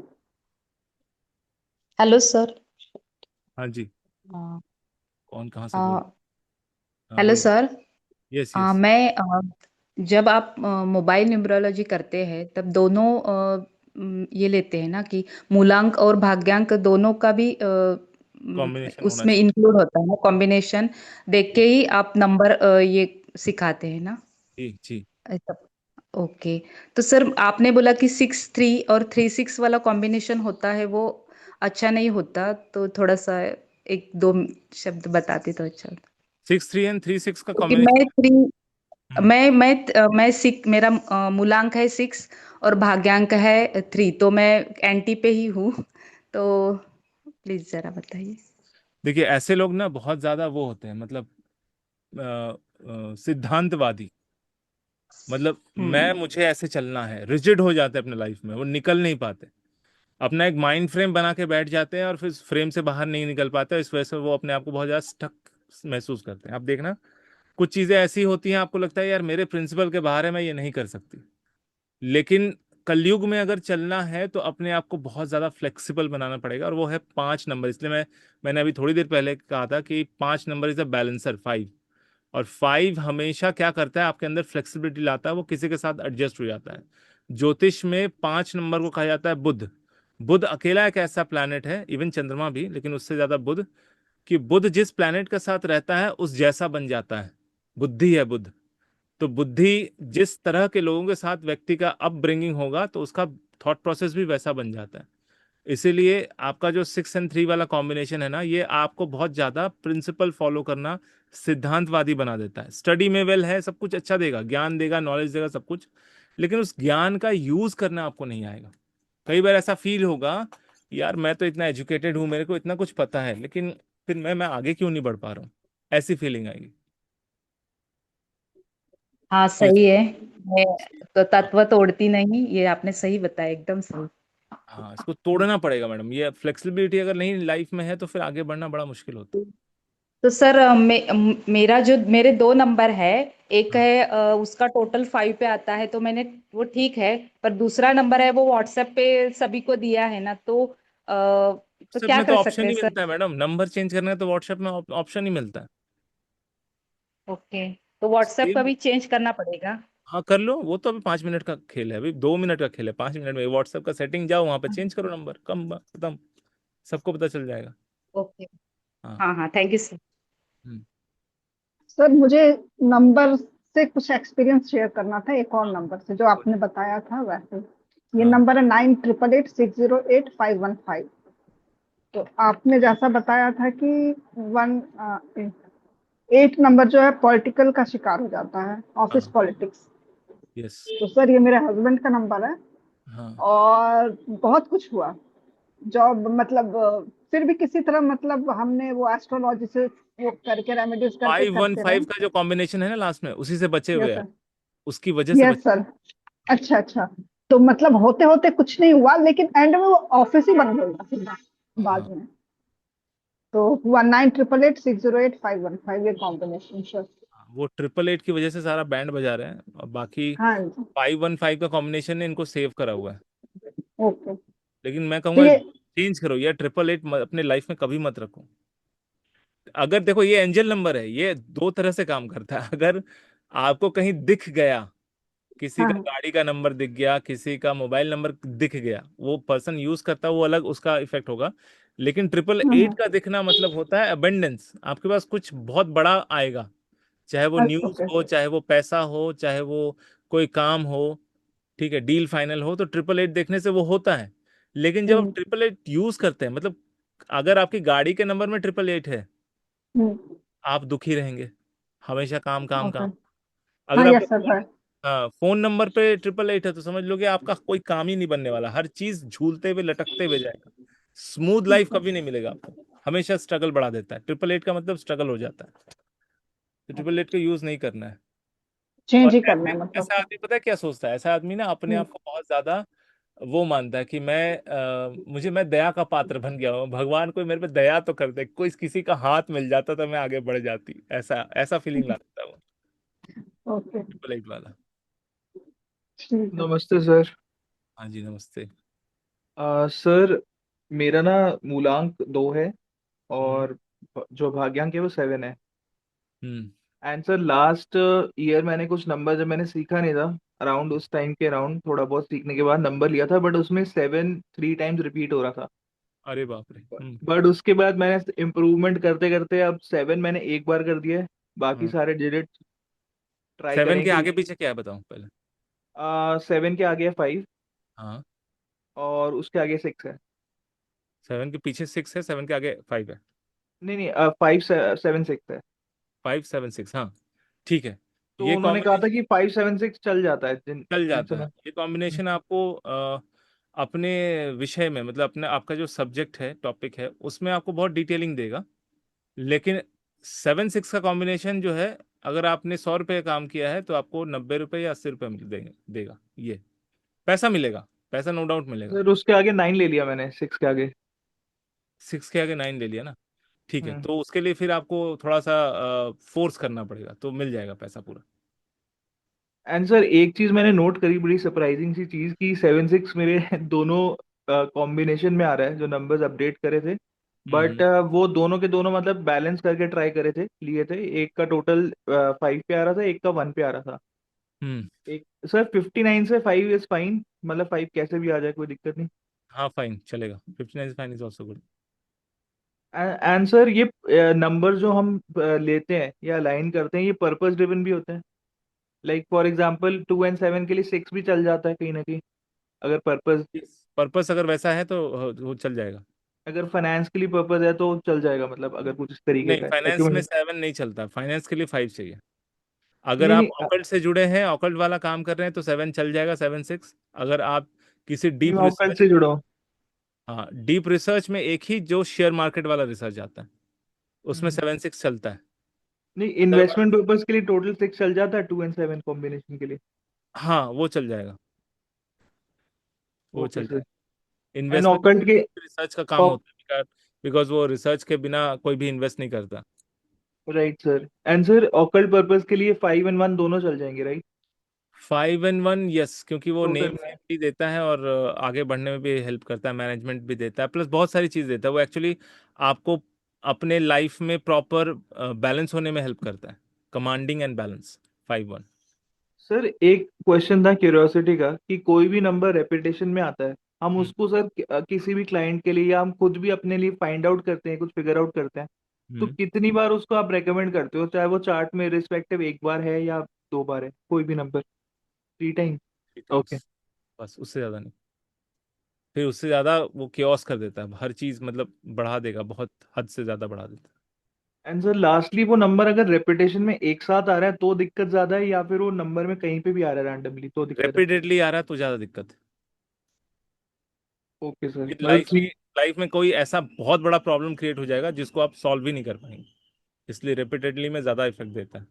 Hello sir. हाँ जी, अ, कौन कहाँ से बोल? अ, हाँ हेलो बोलिए। सर। Yes yes. जब आप मोबाइल न्यूमरोलॉजी करते हैं तब दोनों ये लेते हैं ना कि मूलांक और भाग्यांक दोनों का भी कॉम्बिनेशन होना उसमें चाहिए। इंक्लूड होता है ना, कॉम्बिनेशन देख के ही आप नंबर ये सिखाते हैं ना? जी जी। ऐसा। ओके। तो सर आपने बोला कि 6-3 और 3-6 वाला कॉम्बिनेशन होता है, वो अच्छा नहीं होता, तो थोड़ा सा एक दो शब्द बताते तो अच्छा होता। 63 and 36 का क्योंकि कॉम्बिनेशन। मैं थ्री हम्म, मैं सिक्स, मेरा मूलांक है 6 और भाग्यांक है 3, तो मैं एंटी पे ही हूँ। तो प्लीज जरा बताइए। देखिए ऐसे लोग ना बहुत ज्यादा वो होते हैं, मतलब सिद्धांतवादी, मतलब मैं, हम्म। मुझे ऐसे चलना है, रिजिड हो जाते हैं अपने लाइफ में, वो निकल नहीं पाते, अपना एक माइंड फ्रेम बना के बैठ जाते हैं और फिर फ्रेम से बाहर नहीं निकल पाते, इस वजह से वो अपने आप को बहुत ज्यादा स्टक महसूस करते हैं। आप देखना, कुछ चीजें ऐसी होती हैं, आपको लगता है यार मेरे प्रिंसिपल के बाहर है, मैं ये नहीं कर सकती, लेकिन कलयुग में अगर चलना है तो अपने आप को बहुत ज्यादा फ्लेक्सिबल बनाना पड़ेगा, और वो है 5 नंबर। इसलिए मैंने अभी थोड़ी देर पहले कहा था कि 5 नंबर इज अ बैलेंसर, 5। और 5 हमेशा क्या करता है, आपके अंदर फ्लेक्सिबिलिटी लाता है, वो किसी के साथ एडजस्ट हो जाता है। ज्योतिष में 5 नंबर को कहा जाता है बुध। बुध अकेला एक ऐसा प्लैनेट है, इवन चंद्रमा भी, लेकिन उससे ज्यादा बुध, कि बुध जिस प्लैनेट के साथ रहता है उस जैसा बन जाता है, बुद्धि है बुध। तो बुद्धि जिस तरह के लोगों के साथ व्यक्ति का अपब्रिंगिंग होगा, तो उसका थॉट प्रोसेस भी वैसा बन जाता है। इसीलिए आपका जो 6 and 3 वाला कॉम्बिनेशन है ना, ये आपको बहुत ज्यादा प्रिंसिपल फॉलो करना, सिद्धांतवादी बना देता है। स्टडी में वेल है, सब कुछ अच्छा देगा, ज्ञान देगा, नॉलेज देगा, सब कुछ, लेकिन उस ज्ञान का यूज करना आपको नहीं आएगा। कई बार ऐसा फील होगा, यार मैं तो इतना एजुकेटेड हूं, मेरे को इतना कुछ पता है, लेकिन फिर मैं आगे क्यों नहीं बढ़ पा रहा हूँ, ऐसी फीलिंग आएगी। हाँ तो सही है। मैं तो तत्व तोड़ती नहीं, ये आपने सही बताया, एकदम सही। हाँ, इसको तोड़ना पड़ेगा मैडम, ये फ्लेक्सिबिलिटी अगर नहीं लाइफ में है तो फिर आगे बढ़ना बड़ा मुश्किल होता तो सर मेरा जो मेरे 2 नंबर है, एक है। है उसका टोटल 5 पे आता है, तो मैंने वो ठीक है। पर दूसरा नंबर है वो व्हाट्सएप पे सभी को दिया है ना, तो व्हाट्सएप क्या में तो कर सकते ऑप्शन हैं ही सर? मिलता है मैडम, नंबर चेंज करने का तो व्हाट्सएप में ऑप्शन ही मिलता है। ओके। तो व्हाट्सएप का सेम। भी चेंज करना पड़ेगा? हाँ कर लो, वो तो अभी 5 मिनट का खेल है, अभी 2 मिनट का खेल है, 5 मिनट में व्हाट्सएप का सेटिंग जाओ, वहां पे चेंज करो नंबर, कम खत्म, सबको पता चल जाएगा। ओके। हाँ। हाँ हाँ, thank you sir. Hmm. Sir मुझे नंबर से कुछ एक्सपीरियंस शेयर करना था, एक और हाँ नंबर से जो आपने बताया था वैसे। ये हाँ नंबर है 9888608515। तो आपने जैसा बताया था कि वन 8 नंबर जो है पॉलिटिकल का शिकार हो जाता है, ऑफिस हाँ। पॉलिटिक्स। यस। तो सर ये मेरे हस्बैंड का नंबर है, हाँ। और बहुत कुछ हुआ जॉब, मतलब फिर भी किसी तरह, मतलब हमने वो एस्ट्रोलॉजी से वो करके रेमेडीज करके करते रहे। 515 का जो कॉम्बिनेशन है ना लास्ट में, उसी से बचे हुए यस हैं, सर। उसकी वजह से यस बचे। सर। अच्छा अच्छा। तो मतलब होते होते कुछ नहीं हुआ, लेकिन एंड में वो ऑफिस ही बंद हो गया सीधा बाद हाँ। में। तो हुआ 9888608515, ये कॉम्बिनेशन सर। वो 888 की वजह से सारा बैंड बजा रहे हैं, और बाकी हाँ जी। 515 का कॉम्बिनेशन ने इनको सेव करा हुआ है। ओके। लेकिन मैं तो कहूंगा ये चेंज करो, या 888 अपने लाइफ में कभी मत रखो। अगर देखो ये एंजल नंबर है, ये दो तरह से काम करता है। अगर आपको कहीं दिख गया, किसी हाँ का हाँ। गाड़ी का नंबर दिख गया, किसी का मोबाइल नंबर दिख गया, वो पर्सन यूज करता है, वो अलग उसका इफेक्ट होगा। लेकिन 888 हाँ। का दिखना मतलब होता है अबेंडेंस, आपके पास कुछ बहुत बड़ा आएगा, चाहे वो न्यूज ओके। हो, चाहे वो पैसा हो, चाहे वो कोई काम हो, ठीक है, डील फाइनल हो, तो 888 देखने से वो होता है। लेकिन जब आप 888 यूज करते हैं, मतलब अगर आपकी गाड़ी के नंबर में 888 है, आप दुखी रहेंगे हमेशा, काम काम ओके। काम। हाँ अगर आपका यस सर है। फोन नंबर पे 888 है, तो समझ लो कि आपका कोई काम ही नहीं बनने वाला, हर चीज झूलते हुए लटकते हुए जाएगा, स्मूथ लाइफ कभी नहीं मिलेगा आपको, हमेशा स्ट्रगल बढ़ा देता है। 888 का मतलब स्ट्रगल हो जाता है, तो 888 का यूज नहीं करना है। चेंज और ही करना ऐसे है मतलब। ऐसा आदमी पता है क्या सोचता है, ऐसा आदमी ना अपने हम्म। आप को बहुत ज्यादा वो मानता है कि मैं दया का पात्र बन गया हूँ, भगवान कोई मेरे पे दया तो कर दे, कोई किसी का हाथ मिल जाता तो मैं आगे बढ़ जाती, ऐसा ऐसा फीलिंग लाता है वो ओके। 888 वाला। ठीक है। नमस्ते सर। हाँ जी नमस्ते। सर, मेरा ना मूलांक 2 है हम्म। और जो भाग्यांक है वो 7 है। हम्म। एंड सर लास्ट ईयर मैंने कुछ नंबर, जब मैंने सीखा नहीं था, अराउंड उस टाइम के अराउंड थोड़ा बहुत सीखने के बाद नंबर लिया था, बट उसमें 7 3 टाइम्स रिपीट हो रहा था। अरे बाप रे। बट उसके बाद मैंने इम्प्रूवमेंट करते करते अब 7 मैंने एक बार कर दिया है। बाकी हाँ। सारे डिजिट ट्राई 7 करें के कि आगे पीछे क्या है बताओ पहले। 7 के आगे है 5 हाँ। और उसके आगे 6 है। 7 के पीछे 6 है, 7 के आगे 5 है। नहीं नहीं, 5 7 6 है। 5 7 6, हाँ ठीक है। तो ये उन्होंने कहा था कॉम्बिनेशन कि 5 7 6 चल जाता है जिन चल जिन जाता है, समय। ये कॉम्बिनेशन आपको अपने विषय में, मतलब अपने आपका जो सब्जेक्ट है, टॉपिक है, उसमें आपको बहुत डिटेलिंग देगा। लेकिन 7 6 का कॉम्बिनेशन जो है, अगर आपने 100 रुपये का काम किया है, तो आपको 90 रुपये या 80 रुपये देगा ये, पैसा मिलेगा, पैसा नो डाउट मिलेगा। सर उसके आगे 9 ले लिया मैंने, 6 के आगे। 6 के आगे 9 ले लिया ना, ठीक है, हम्म। तो उसके लिए फिर आपको थोड़ा सा फोर्स करना पड़ेगा, तो मिल जाएगा पैसा पूरा। एंड सर एक चीज मैंने नोट करी, बड़ी सरप्राइजिंग सी चीज, कि 7 6 मेरे दोनों कॉम्बिनेशन में आ रहा है, जो नंबर्स अपडेट करे थे। बट हम्म। वो दोनों के दोनों मतलब बैलेंस करके ट्राई करे थे, लिए थे। एक का टोटल 5 पे आ रहा था, एक का 1 पे आ रहा था। हम्म। एक सर 59 से 5 इज फाइन, मतलब 5 कैसे भी आ जाए, कोई दिक्कत नहीं। हाँ फाइन चलेगा, 59 fine is also good. And sir ये नंबर जो हम लेते हैं या अलाइन करते हैं, ये पर्पस ड्रिवन भी होते हैं। लाइक फॉर एग्जांपल 2 एंड 7 के लिए 6 भी चल जाता है कहीं ना कहीं, अगर पर्पस, पर्पस अगर वैसा है तो वो चल जाएगा। अगर फाइनेंस के लिए पर्पस है तो चल जाएगा, मतलब अगर कुछ इस तरीके नहीं, का है फाइनेंस में एक्यूमुलेट। 7 नहीं चलता, फाइनेंस के लिए 5 चाहिए। अगर नहीं आप नहीं, ऑकल्ट से जुड़े हैं, ऑकल्ट वाला काम कर रहे हैं, तो 7 चल जाएगा, 7 6। अगर आप किसी डीप मैं कल रिसर्च, से जुड़ा हूँ। हाँ डीप रिसर्च में, एक ही जो शेयर मार्केट वाला रिसर्च आता है, उसमें हम्म। 7 6 चलता है। नहीं, अदरवाइज इन्वेस्टमेंट पर्पस के लिए टोटल 6 चल जाता है, 2 एंड 7 कॉम्बिनेशन के लिए। हाँ वो चल जाएगा, वो ओके चल सर। जाएगा। एंड इन्वेस्टमेंट ऑकल्ट के रिसर्च का काम होता है, बिकॉज वो रिसर्च के बिना कोई भी इन्वेस्ट नहीं करता। Right sir. And sir occult purpose के लिए 5 एंड 1 दोनों चल जाएंगे, राइट? 5 and 1 यस, क्योंकि वो नेम टोटल में। सेफ्टी देता है, और आगे बढ़ने में भी हेल्प करता है, मैनेजमेंट भी देता है, प्लस बहुत सारी चीज़ देता है वो एक्चुअली, आपको अपने लाइफ में प्रॉपर बैलेंस होने में हेल्प करता है। Commanding and balance 5-1। सर एक क्वेश्चन था क्यूरियोसिटी का कि कोई भी नंबर रेपिटेशन में आता है, हम हम्म उसको सर किसी भी क्लाइंट के लिए या हम खुद भी अपने लिए फाइंड आउट करते हैं, कुछ फिगर आउट करते हैं, तो हम्म कितनी बार उसको आप रेकमेंड करते हो, चाहे वो चार्ट में रिस्पेक्टिव एक बार है या 2 बार है, कोई भी नंबर? 3 टाइम? 3 times, okay. बस उससे ज़्यादा नहीं। फिर उससे ज़्यादा वो केओस कर देता है, हर चीज़ मतलब बढ़ा देगा, बहुत हद से ज़्यादा बढ़ा देता एंड सर लास्टली वो नंबर अगर रेपिटेशन में एक साथ आ रहा है तो दिक्कत ज्यादा है, या फिर वो नंबर में कहीं पे भी आ रहा है रैंडमली तो है। दिक्कत है? रेपिडेटली आ रहा है तो ज़्यादा दिक्कत है। ओके सर, फिर मतलब थ्री। लाइफ में कोई ऐसा बहुत बड़ा प्रॉब्लम क्रिएट हो जाएगा जिसको आप सॉल्व ही नहीं कर पाएंगे, इसलिए रेपिटेडली में ज़्यादा इफेक्ट देता है।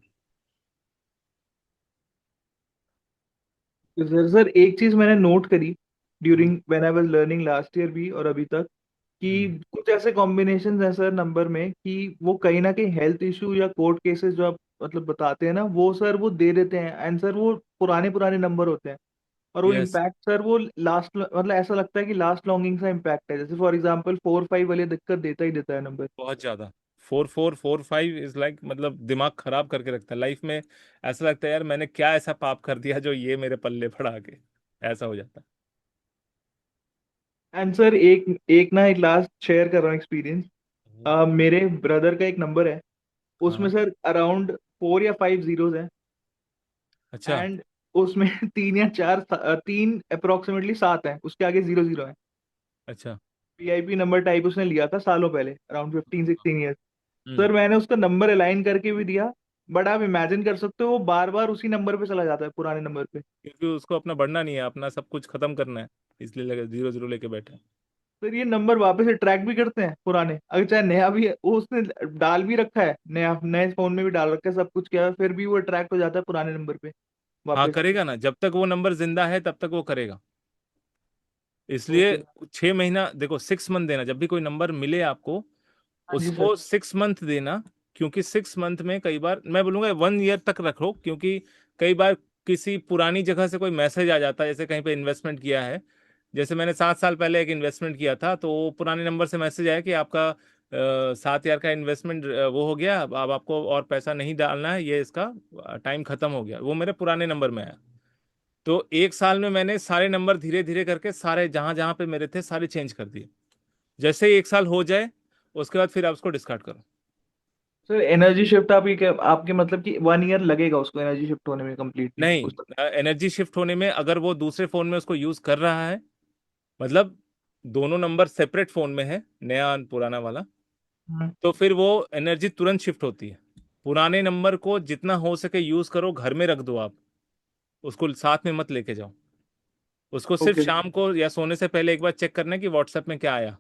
सर सर एक चीज मैंने नोट करी hmm during when I was learning last year भी और अभी तक, कि हम्म कुछ ऐसे कॉम्बिनेशन हैं सर नंबर में कि वो कहीं ना कहीं हेल्थ इशू या कोर्ट केसेस जो आप मतलब बताते हैं ना, वो सर वो दे देते हैं, एंड सर वो पुराने पुराने नंबर होते हैं, और वो यस, इम्पैक्ट सर वो लास्ट मतलब ऐसा लगता है कि लास्ट लॉन्गिंग सा इम्पैक्ट है, जैसे फॉर एग्जांपल 4-5 वाली दिक्कत देता ही देता है नंबर। बहुत ज़्यादा। 4-4-4-5 इज लाइक मतलब दिमाग खराब करके रखता है लाइफ में। ऐसा लगता है यार मैंने क्या ऐसा पाप कर दिया जो ये मेरे पल्ले पड़ा के, ऐसा हो जाता एंड सर एक एक ना एक लास्ट शेयर कर रहा हूँ एक्सपीरियंस। है। मेरे ब्रदर का एक नंबर है, उसमें हाँ, सर अराउंड 4 या 5 जीरोज हैं, अच्छा एंड उसमें 3 या 4 तीन अप्रोक्सीमेटली 7 हैं, उसके आगे 0 0 है। अच्छा। पीआईपी नंबर टाइप उसने लिया था सालों पहले, अराउंड 15-16 ईयर्स। हम्म सर मैंने उसका नंबर अलाइन करके भी दिया, बट आप इमेजिन कर सकते हो वो बार बार उसी नंबर पे चला जाता है, पुराने नंबर पे। क्योंकि उसको अपना बढ़ना नहीं है, अपना सब कुछ खत्म करना है, इसलिए लगे 0-0 लेके बैठे हैं। सर ये नंबर वापस अट्रैक्ट भी करते हैं पुराने, अगर चाहे नया भी है वो उसने डाल भी रखा है, नया नए फोन में भी डाल रखा है, सब कुछ किया है, फिर भी वो अट्रैक्ट हो जाता है पुराने नंबर पे हाँ वापस। करेगा ना, जब तक वो नंबर जिंदा है तब तक वो करेगा। इसलिए ओके। 6 महीना देखो, 6 मंथ देना, जब भी कोई नंबर मिले आपको हाँ जी सर। उसको 6 मंथ देना। क्योंकि 6 मंथ में कई बार मैं बोलूंगा 1 ईयर तक रखो, क्योंकि कई बार किसी पुरानी जगह से कोई मैसेज आ जाता है, जैसे कहीं पे इन्वेस्टमेंट किया है। जैसे मैंने 7 साल पहले एक इन्वेस्टमेंट किया था, तो वो पुराने नंबर से मैसेज आया कि आपका 7 हज़ार का इन्वेस्टमेंट वो हो गया, अब आपको और पैसा नहीं डालना है, ये इसका टाइम खत्म हो गया। वो मेरे पुराने नंबर में आया। तो 1 साल में मैंने सारे नंबर धीरे धीरे करके सारे जहां जहां पे मेरे थे सारे चेंज कर दिए। जैसे ही 1 साल हो जाए उसके बाद फिर आप उसको डिस्कार्ड करो। सर एनर्जी शिफ्ट आप ये आपके मतलब कि 1 ईयर लगेगा उसको एनर्जी शिफ्ट होने में कंप्लीटली नहीं, उस तक? एनर्जी शिफ्ट होने में अगर वो दूसरे फोन में उसको यूज कर रहा है, मतलब दोनों नंबर सेपरेट फोन में है, नया और पुराना वाला, हम्म। तो फिर वो एनर्जी तुरंत शिफ्ट होती है। पुराने नंबर को जितना हो सके यूज करो, घर में रख दो आप, उसको साथ में मत लेके जाओ। उसको सिर्फ ओके। शाम को या सोने से पहले एक बार चेक करना है कि व्हाट्सएप में क्या आया।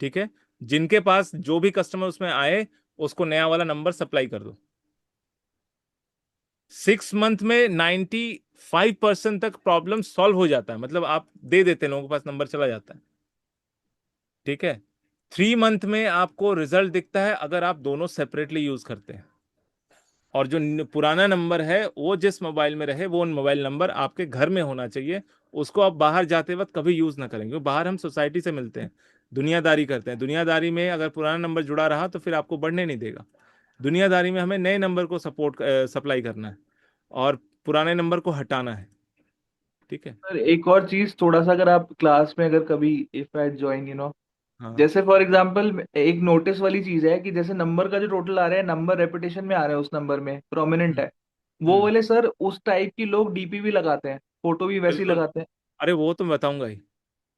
ठीक है, जिनके पास जो भी कस्टमर उसमें आए उसको नया वाला नंबर सप्लाई कर दो। 6 मंथ में 95% तक प्रॉब्लम सॉल्व हो जाता है, मतलब आप दे देते हैं, लोगों के पास नंबर चला जाता है। ठीक है, 3 मंथ में आपको रिजल्ट दिखता है अगर आप दोनों सेपरेटली यूज करते हैं। और जो पुराना नंबर है वो जिस मोबाइल में रहे वो मोबाइल नंबर आपके घर में होना चाहिए। उसको आप बाहर जाते वक्त कभी यूज ना करेंगे, क्योंकि बाहर हम सोसाइटी से मिलते हैं, दुनियादारी करते हैं। दुनियादारी में अगर पुराना नंबर जुड़ा रहा तो फिर आपको बढ़ने नहीं देगा। दुनियादारी में हमें नए नंबर को सपोर्ट सप्लाई करना है और पुराने नंबर को हटाना है। ठीक है। सर एक और चीज थोड़ा सा, अगर आप क्लास में अगर कभी इफ आई ज्वाइन हाँ। जैसे फॉर एग्जांपल एक नोटिस वाली चीज है कि जैसे नंबर का जो टोटल आ रहा है, नंबर रेपिटेशन में आ रहा है, उस नंबर में प्रोमिनेंट हम्म है, वो हम्म, वाले सर उस टाइप की लोग डीपी भी लगाते हैं, फोटो भी वैसी बिल्कुल। लगाते हैं। अरे वो तो मैं बताऊंगा ही,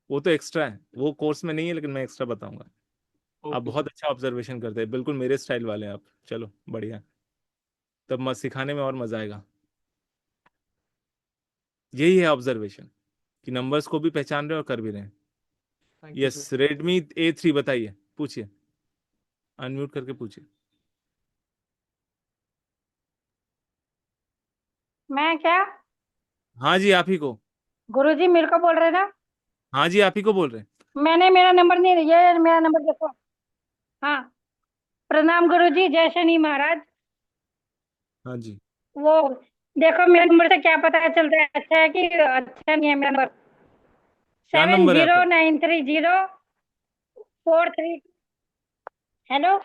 वो तो एक्स्ट्रा है, वो कोर्स में नहीं है, लेकिन मैं एक्स्ट्रा बताऊंगा। आप ओके बहुत सर। अच्छा ऑब्जर्वेशन करते हैं, बिल्कुल मेरे स्टाइल वाले हैं आप। चलो बढ़िया, तब मत सिखाने में और मजा आएगा। यही है ऑब्जर्वेशन, कि नंबर्स को भी पहचान रहे हैं और कर भी रहे हैं। Thank you yes, sir. Redmi A3 बताइए, पूछिए, अनम्यूट करके पूछिए। मैं क्या? हाँ जी, आप ही को। गुरुजी मेरे को बोल रहे ना? हाँ जी, आप ही को बोल रहे हैं। मैंने मेरा नंबर नहीं, ये मेरा नंबर देखो। हाँ। प्रणाम गुरुजी, जय शनि महाराज। हाँ जी। वो देखो मेरे नंबर से क्या पता चलता है, अच्छा है कि अच्छा नहीं है मेरा नंबर? क्या सेवन नंबर है जीरो आपका? Nine three zero four three hello.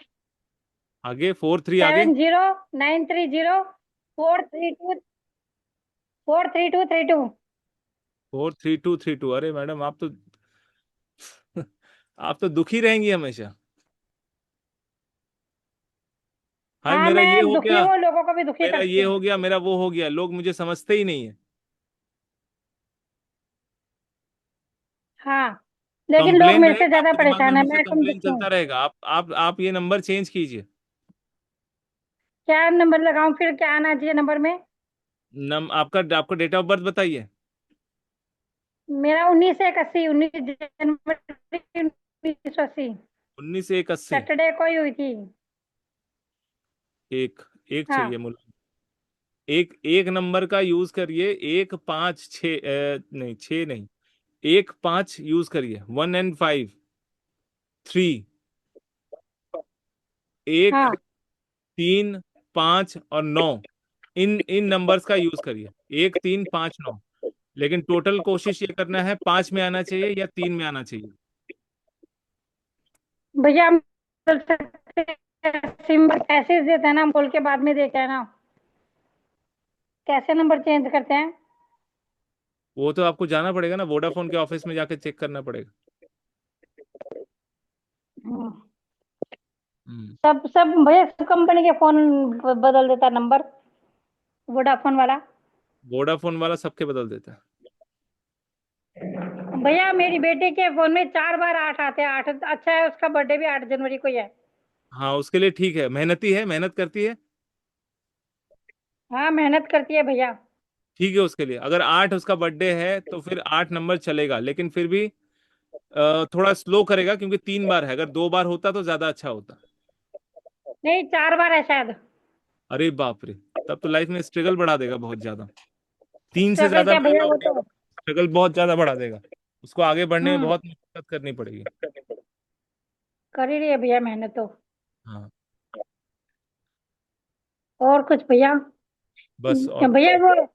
आगे 43 आगे 70930 43232। 43232। अरे मैडम आप तो आप तो दुखी रहेंगी हमेशा। हाय हाँ, मेरा ये मैं हो दुखी गया, हूँ, लोगों को भी दुखी मेरा करती ये हूँ। हो गया, मेरा वो हो गया, लोग मुझे समझते ही नहीं है। हाँ, लेकिन लोग कंप्लेन मेरे से रहेगा, ज्यादा आपके दिमाग में परेशान है, हमेशा मैं कम कंप्लेन दुखी हूँ। चलता रहेगा। आप ये नंबर चेंज कीजिए। क्या नंबर लगाऊं फिर, क्या आना चाहिए नंबर में? आपका डेट ऑफ बर्थ बताइए। मेरा 1981, 19 जनवरी 1980, 1981। सैटरडे को ही हुई थी। एक एक हाँ। चाहिए मुझे। एक एक नंबर का यूज करिए। 156 नहीं 6 नहीं, 15 यूज करिए। 1 and 5 3। एक, हाँ, 3, 5 और 9, इन इन नंबर्स का यूज करिए। 1, 3, 5, 9। लेकिन टोटल कोशिश ये करना है 5 में आना चाहिए या 3 में आना चाहिए। भैया हम बोल सकते हैं, सिम ऐसे देते हैं ना, हम खोल के बाद में देते हैं ना, कैसे नंबर चेंज करते हैं? वो तो आपको जाना पड़ेगा ना, वोडाफोन के ऑफिस में जाके चेक करना पड़ेगा। हम्म। हम्म। सब सब भैया, सब कंपनी के फोन बदल देता नंबर, वोडाफोन वाला। वोडाफोन वाला सबके बदल देता है। भैया मेरी बेटी के फोन में 4 बार 8 आते हैं। 8 अच्छा है, उसका बर्थडे भी 8 जनवरी को ही है। हाँ उसके लिए ठीक है, मेहनती है, मेहनत करती है। हाँ, मेहनत करती है भैया। ठीक है उसके लिए। अगर 8 उसका बर्थडे है तो फिर 8 नंबर चलेगा, लेकिन फिर भी थोड़ा स्लो करेगा, क्योंकि 3 बार है। अगर 2 बार होता तो ज्यादा अच्छा होता। नहीं, 4 बार है शायद। अरे बाप रे, तब तो लाइफ में स्ट्रगल बढ़ा देगा बहुत ज्यादा। 3 से स्ट्रगल ज्यादा क्या भैया, नंबर वो तो। स्ट्रगल बहुत ज्यादा बढ़ा देगा। उसको आगे बढ़ने में हम्म। बहुत मेहनत करनी पड़ेगी। कर ही रही है भैया मेहनत तो। हाँ और कुछ भैया? बस। और भैया वो,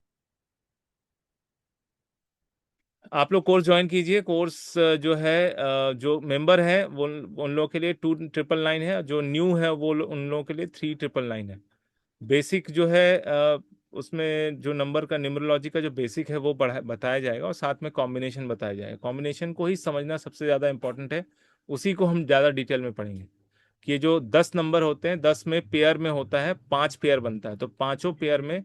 आप लोग कोर्स ज्वाइन कीजिए। कोर्स जो है जो मेंबर है वो उन लोगों के लिए 2999 है। जो न्यू है वो उन लोगों के लिए 3999 है। बेसिक जो है उसमें जो नंबर का न्यूमरोलॉजी का जो बेसिक है वो बताया जाएगा, और साथ में कॉम्बिनेशन बताया जाएगा। कॉम्बिनेशन को ही समझना सबसे ज़्यादा इंपॉर्टेंट है। उसी को हम ज़्यादा डिटेल में पढ़ेंगे कि ये जो 10 नंबर होते हैं, 10 में पेयर में होता है, 5 पेयर बनता है। तो पांचों पेयर में,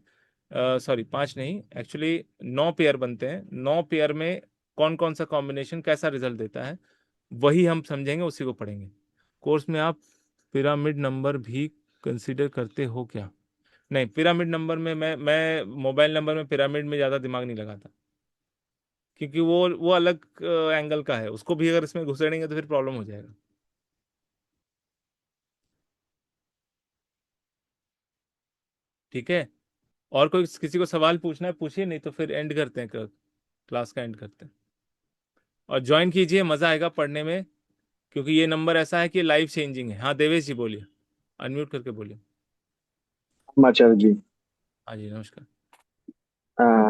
सॉरी 5 नहीं, एक्चुअली 9 पेयर बनते हैं। 9 पेयर में कौन कौन सा कॉम्बिनेशन कैसा रिजल्ट देता है, वही हम समझेंगे, उसी को पढ़ेंगे। कोर्स में आप पिरामिड नंबर भी कंसीडर करते हो क्या? नहीं, पिरामिड नंबर में मैं मोबाइल नंबर में पिरामिड में ज़्यादा दिमाग नहीं लगाता, क्योंकि वो अलग एंगल का है। उसको भी अगर इसमें घुसेड़ेंगे तो फिर प्रॉब्लम हो जाएगा। ठीक है। और कोई किसी को सवाल पूछना है पूछिए, नहीं तो फिर एंड करते हैं, क्लास का एंड करते हैं। और ज्वाइन कीजिए, मज़ा आएगा पढ़ने में, क्योंकि ये नंबर ऐसा है कि लाइफ चेंजिंग है। हाँ देवेश जी बोलिए, अनम्यूट करके बोलिए। आचार्य जी। हाँ जी नमस्कार।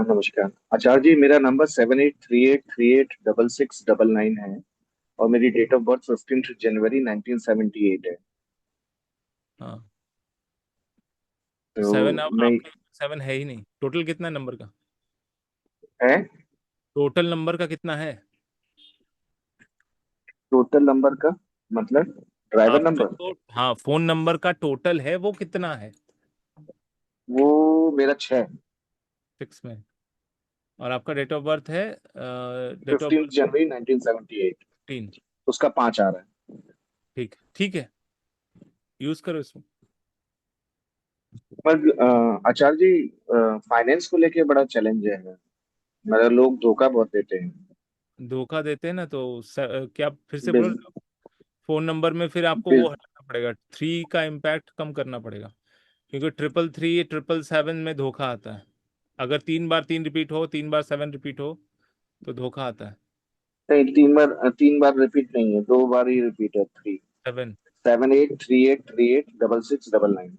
नमस्कार आचार्य जी, मेरा नंबर 7838386699 है और मेरी डेट ऑफ बर्थ 15 जनवरी 1978 है। हाँ तो 7, मैं आपका 7 है ही नहीं। टोटल कितना नंबर का? है टोटल नंबर का कितना है? टोटल नंबर का मतलब ड्राइवर आपका नंबर, जो हाँ फोन नंबर का टोटल है वो कितना है? वो मेरा 6। फिक्स में। और आपका डेट ऑफ बर्थ है, डेट ऑफ 15 जनवरी 1978, 15। उसका 5 आ रहा है। ठीक ठीक है, यूज करो इसको। पर आचार्य जी, फाइनेंस को लेके बड़ा चैलेंज है। मतलब लोग धोखा बहुत देते हैं। धोखा देते हैं ना, तो क्या फिर से बोलो। बिज, फोन नंबर में फिर आपको वो बिज, हटाना पड़ेगा, 3 का इम्पैक्ट कम करना पड़ेगा, क्योंकि 333 777 में धोखा आता है। अगर 3 बार 3 रिपीट हो, 3 बार 7 रिपीट हो, तो धोखा आता है। नहीं, 3 बार रिपीट नहीं है, 2 बार ही रिपीट है। 7। 7838366699।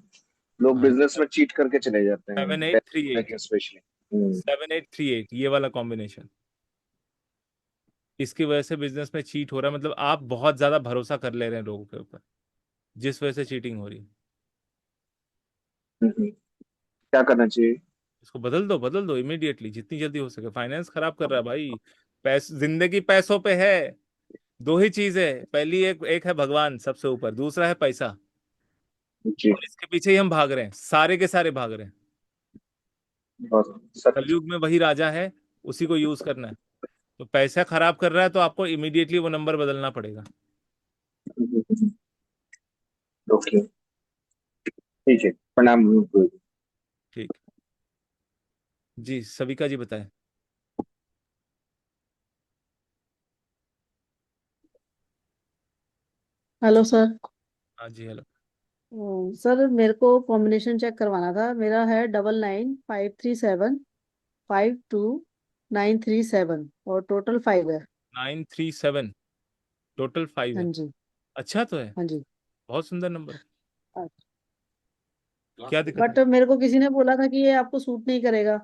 लोग हाँ बिजनेस में चीट करके चले जाते हैं, 7838, स्पेशली। 7838 ये वाला कॉम्बिनेशन, इसकी वजह से बिजनेस में चीट हो रहा है। मतलब आप बहुत ज्यादा भरोसा कर ले रहे हैं लोगों के ऊपर, जिस वजह से चीटिंग हो रही है। क्या करना चाहिए? इसको बदल दो इमीडिएटली, जितनी जल्दी हो सके। फाइनेंस खराब कर रहा है भाई। जिंदगी पैसों पे है। दो ही चीज है, पहली एक है भगवान सबसे ऊपर, दूसरा है पैसा। जी। और इसके पीछे ही हम भाग रहे हैं, सारे के सारे भाग रहे हैं। बहुत सत्य। कलयुग में वही राजा है, उसी को यूज करना है। तो पैसा खराब कर रहा है तो आपको इमीडिएटली वो नंबर बदलना पड़ेगा। ओके, ठीक है, प्रणाम गुरु जी। ठीक जी, सविका जी बताएं। Hello sir. हाँ जी, हेलो। सर मेरे को कॉम्बिनेशन चेक करवाना था। मेरा है 9953752937 और टोटल 5 है। 937, टोटल 5 हाँ है। जी। अच्छा तो है, हाँ जी। बहुत सुंदर नंबर। क्या दिक्कत बट है? मेरे को किसी ने बोला था कि ये आपको सूट नहीं करेगा।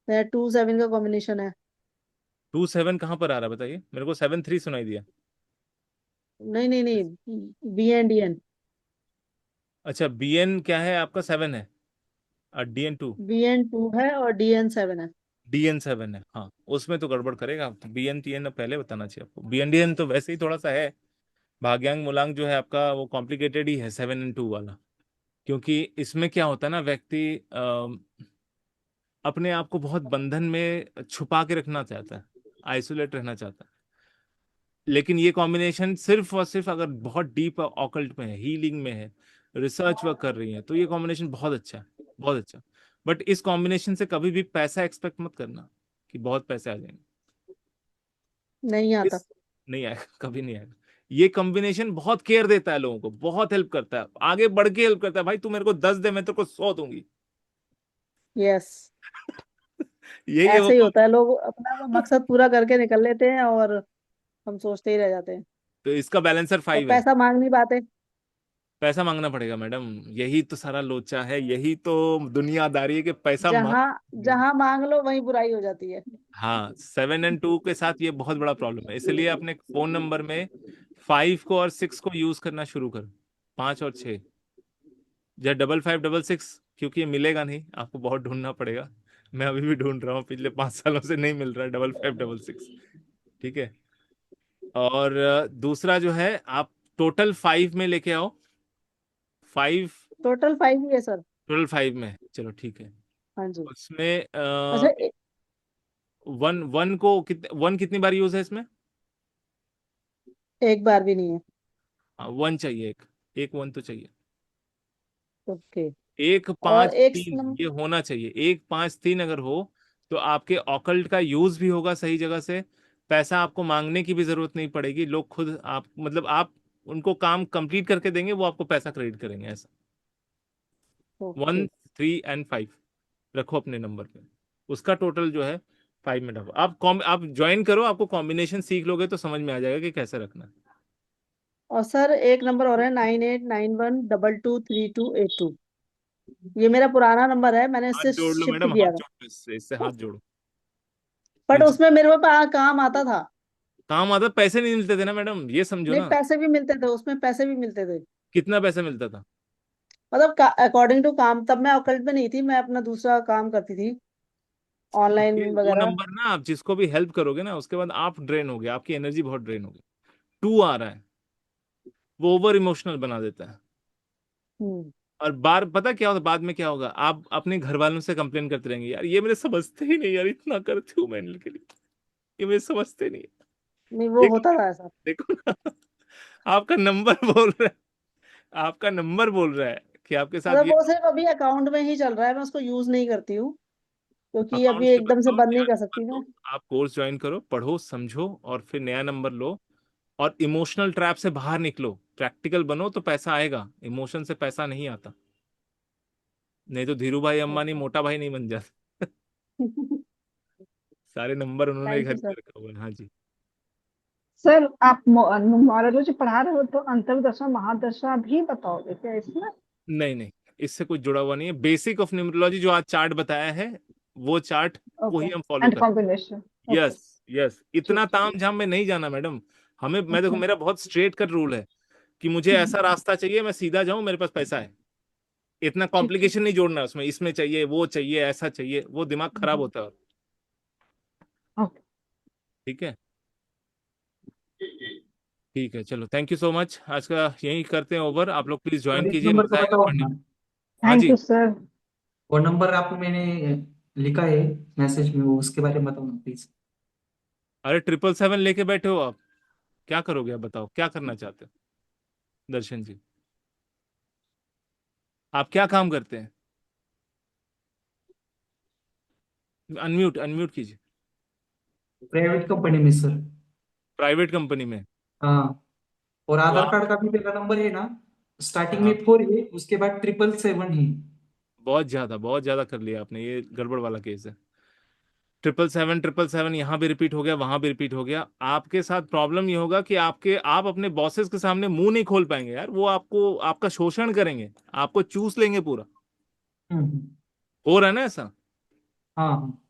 27 का कॉम्बिनेशन है। 27 कहाँ पर आ रहा है बताइए, मेरे को 73 सुनाई दिया। नहीं नहीं नहीं, BNDN। अच्छा, BN क्या है आपका? 7 है और DN2। BN2 है और DN7 है। DN7 है, हाँ उसमें तो गड़बड़ करेगा। BN TN पहले बताना चाहिए आपको। BNDN तो वैसे ही थोड़ा सा है। भाग्यांग मूलांक जो है आपका वो कॉम्प्लिकेटेड ही है 7 और 2 वाला। क्योंकि इसमें क्या होता है ना, व्यक्ति अपने आप को बहुत बंधन में छुपा के रखना चाहता है, आइसोलेट रहना चाहता है। लेकिन ये कॉम्बिनेशन सिर्फ और सिर्फ अगर बहुत डीप ऑकल्ट में है, हीलिंग में है, रिसर्च वर्क कर रही है, तो ये कॉम्बिनेशन बहुत अच्छा है, बहुत अच्छा। बट इस कॉम्बिनेशन से कभी भी पैसा एक्सपेक्ट मत करना कि बहुत पैसे आ जाएंगे। नहीं आता। इस नहीं आएगा, कभी नहीं आएगा। ये कॉम्बिनेशन बहुत केयर देता है लोगों को, बहुत हेल्प करता है, आगे बढ़ के हेल्प करता है। भाई तू मेरे को 10 दे, मैं तेरे को 100 दूंगी। यस, यही है वो। ऐसे ही होता है। लोग अपना वो मकसद पूरा करके निकल लेते हैं और हम सोचते ही रह जाते हैं तो इसका बैलेंसर और 5 है। पैसा मांग नहीं पाते। पैसा मांगना पड़ेगा मैडम, यही तो सारा लोचा है, यही तो दुनियादारी है कि पैसा मांग। जहां जहां मांग लो वहीं बुराई हो जाती है। हाँ, 7 और 2 के साथ ये बहुत बड़ा प्रॉब्लम है। इसलिए अपने फोन नंबर में 5 को और 6 को यूज करना शुरू करो, 5 और 6। या 5566, क्योंकि ये मिलेगा नहीं, आपको बहुत ढूंढना पड़ेगा। मैं अभी भी ढूंढ रहा हूँ, पिछले 5 सालों से नहीं मिल रहा है 5566। ठीक है। और दूसरा जो है, आप टोटल 5 में लेके आओ। 5, टोटल 5 ही है सर। टोटल 5 में, चलो ठीक है। हाँ जी। उसमें अच्छा, वन वन को वन कितनी बार यूज है इसमें? एक बार भी नहीं है। हाँ, 1 चाहिए, एक 1 तो चाहिए। ओके। एक और पांच एक तीन नंबर। ये होना चाहिए, 1 5 3 अगर हो तो आपके ऑकल्ट का यूज भी होगा सही जगह से। पैसा आपको मांगने की भी जरूरत नहीं पड़ेगी, लोग खुद आप मतलब आप उनको काम कंप्लीट करके देंगे, वो आपको पैसा क्रेडिट करेंगे। ऐसा ओके। 1 3 और 5 रखो अपने नंबर पे। उसका टोटल जो है 5 में रखो। आप ज्वाइन करो, आपको कॉम्बिनेशन सीख लोगे तो समझ में आ जाएगा कि कैसे रखना है। और सर एक नंबर और है 9891223282। ये मेरा पुराना नंबर है, मैंने हाथ इससे जोड़ लो शिफ्ट मैडम, किया हाथ था। जोड़ो, इससे हाथ जोड़ो। बट मुझे उसमें मेरे को काम आता था। काम आता, पैसे नहीं मिलते थे ना मैडम, ये समझो नहीं, ना। पैसे भी मिलते थे, उसमें पैसे भी मिलते थे। कितना पैसा मिलता था? मतलब अकॉर्डिंग टू काम। तब मैं अकल्ट में नहीं थी, मैं अपना दूसरा काम करती थी, ऑनलाइन ये वो वगैरह। नंबर ना, आप जिसको भी हेल्प करोगे ना, उसके बाद आप ड्रेन हो गए, आपकी एनर्जी बहुत ड्रेन हो गई। 2 आ रहा है, वो ओवर इमोशनल बना देता है। हम्म। और बार पता क्या होगा, बाद में क्या होगा, आप अपने घर वालों से कंप्लेन करते रहेंगे, यार ये मेरे समझते ही नहीं, यार इतना करती हूँ मैं इनके लिए, ये मेरे समझते नहीं। नहीं, वो देखो, होता था ऐसा। देखो ना, आपका नंबर बोल रहा है, आपका नंबर बोल रहा है कि आपके साथ मतलब ये। वो सिर्फ अभी अकाउंट में ही चल रहा है, मैं उसको यूज नहीं करती हूँ क्योंकि अभी अकाउंट एकदम से अकाउंट बंद नहीं कर मत सकती मैं। दो, आप कोर्स ज्वाइन करो, पढ़ो समझो और फिर नया नंबर लो। और इमोशनल ट्रैप से बाहर निकलो, प्रैक्टिकल बनो तो पैसा आएगा, इमोशन से पैसा नहीं आता। नहीं तो धीरू भाई अंबानी मोटा भाई नहीं बन जाता। सारे नंबर उन्होंने ही थैंक यू खरीद सर। के रखा हुआ है। हाँ जी। सर आप न्यूमरोलॉजी पढ़ा रहे हो तो अंतर्दशा महादशा भी बताओगे क्या इसमें? नहीं नहीं, इससे कुछ जुड़ा हुआ नहीं है। बेसिक ऑफ न्यूमरोलॉजी जो आज चार्ट बताया है, वो चार्ट को ओके। ही हम फॉलो एंड करें। कॉम्बिनेशन। ओके। यस यस, इतना ठीक ताम झाम में नहीं जाना मैडम। मैं देखो, है। मेरा बहुत स्ट्रेट कट रूल है कि मुझे ऐसा रास्ता चाहिए, मैं सीधा जाऊं, मेरे पास पैसा है। इतना कॉम्प्लिकेशन नहीं जोड़ना उसमें, इसमें चाहिए वो चाहिए ऐसा चाहिए, वो दिमाग खराब होता है। ओके। ठीक है, ठीक है, चलो थैंक यू सो मच। आज का यही करते हैं ओवर। आप लोग प्लीज ज्वाइन सर एक कीजिए, नंबर मजा का आएगा बताओ पढ़ने ना, में। हाँ थैंक जी, यू सर। वो नंबर आपको मैंने लिखा है मैसेज में, वो उसके बारे में बताओ ना प्लीज। अरे 777 लेके बैठे हो आप, क्या करोगे आप बताओ, क्या करना चाहते हो दर्शन जी? आप क्या काम करते हैं? अनम्यूट अनम्यूट कीजिए। प्राइवेट कंपनी में सर। प्राइवेट कंपनी में? हाँ, और तो आधार आप, कार्ड का भी मेरा नंबर है ना, स्टार्टिंग हाँ, में 4 है, उसके बाद 777 है। बहुत ज्यादा कर लिया आपने, ये गड़बड़ वाला केस है। 777 यहाँ भी रिपीट हो गया, वहां भी रिपीट हो गया। आपके साथ प्रॉब्लम ये होगा कि आप अपने बॉसेस के सामने मुंह नहीं खोल पाएंगे यार, वो आपको आपका शोषण करेंगे, आपको चूस लेंगे पूरा। हम्म। हो रहा है ना ऐसा? हाँ हाँ।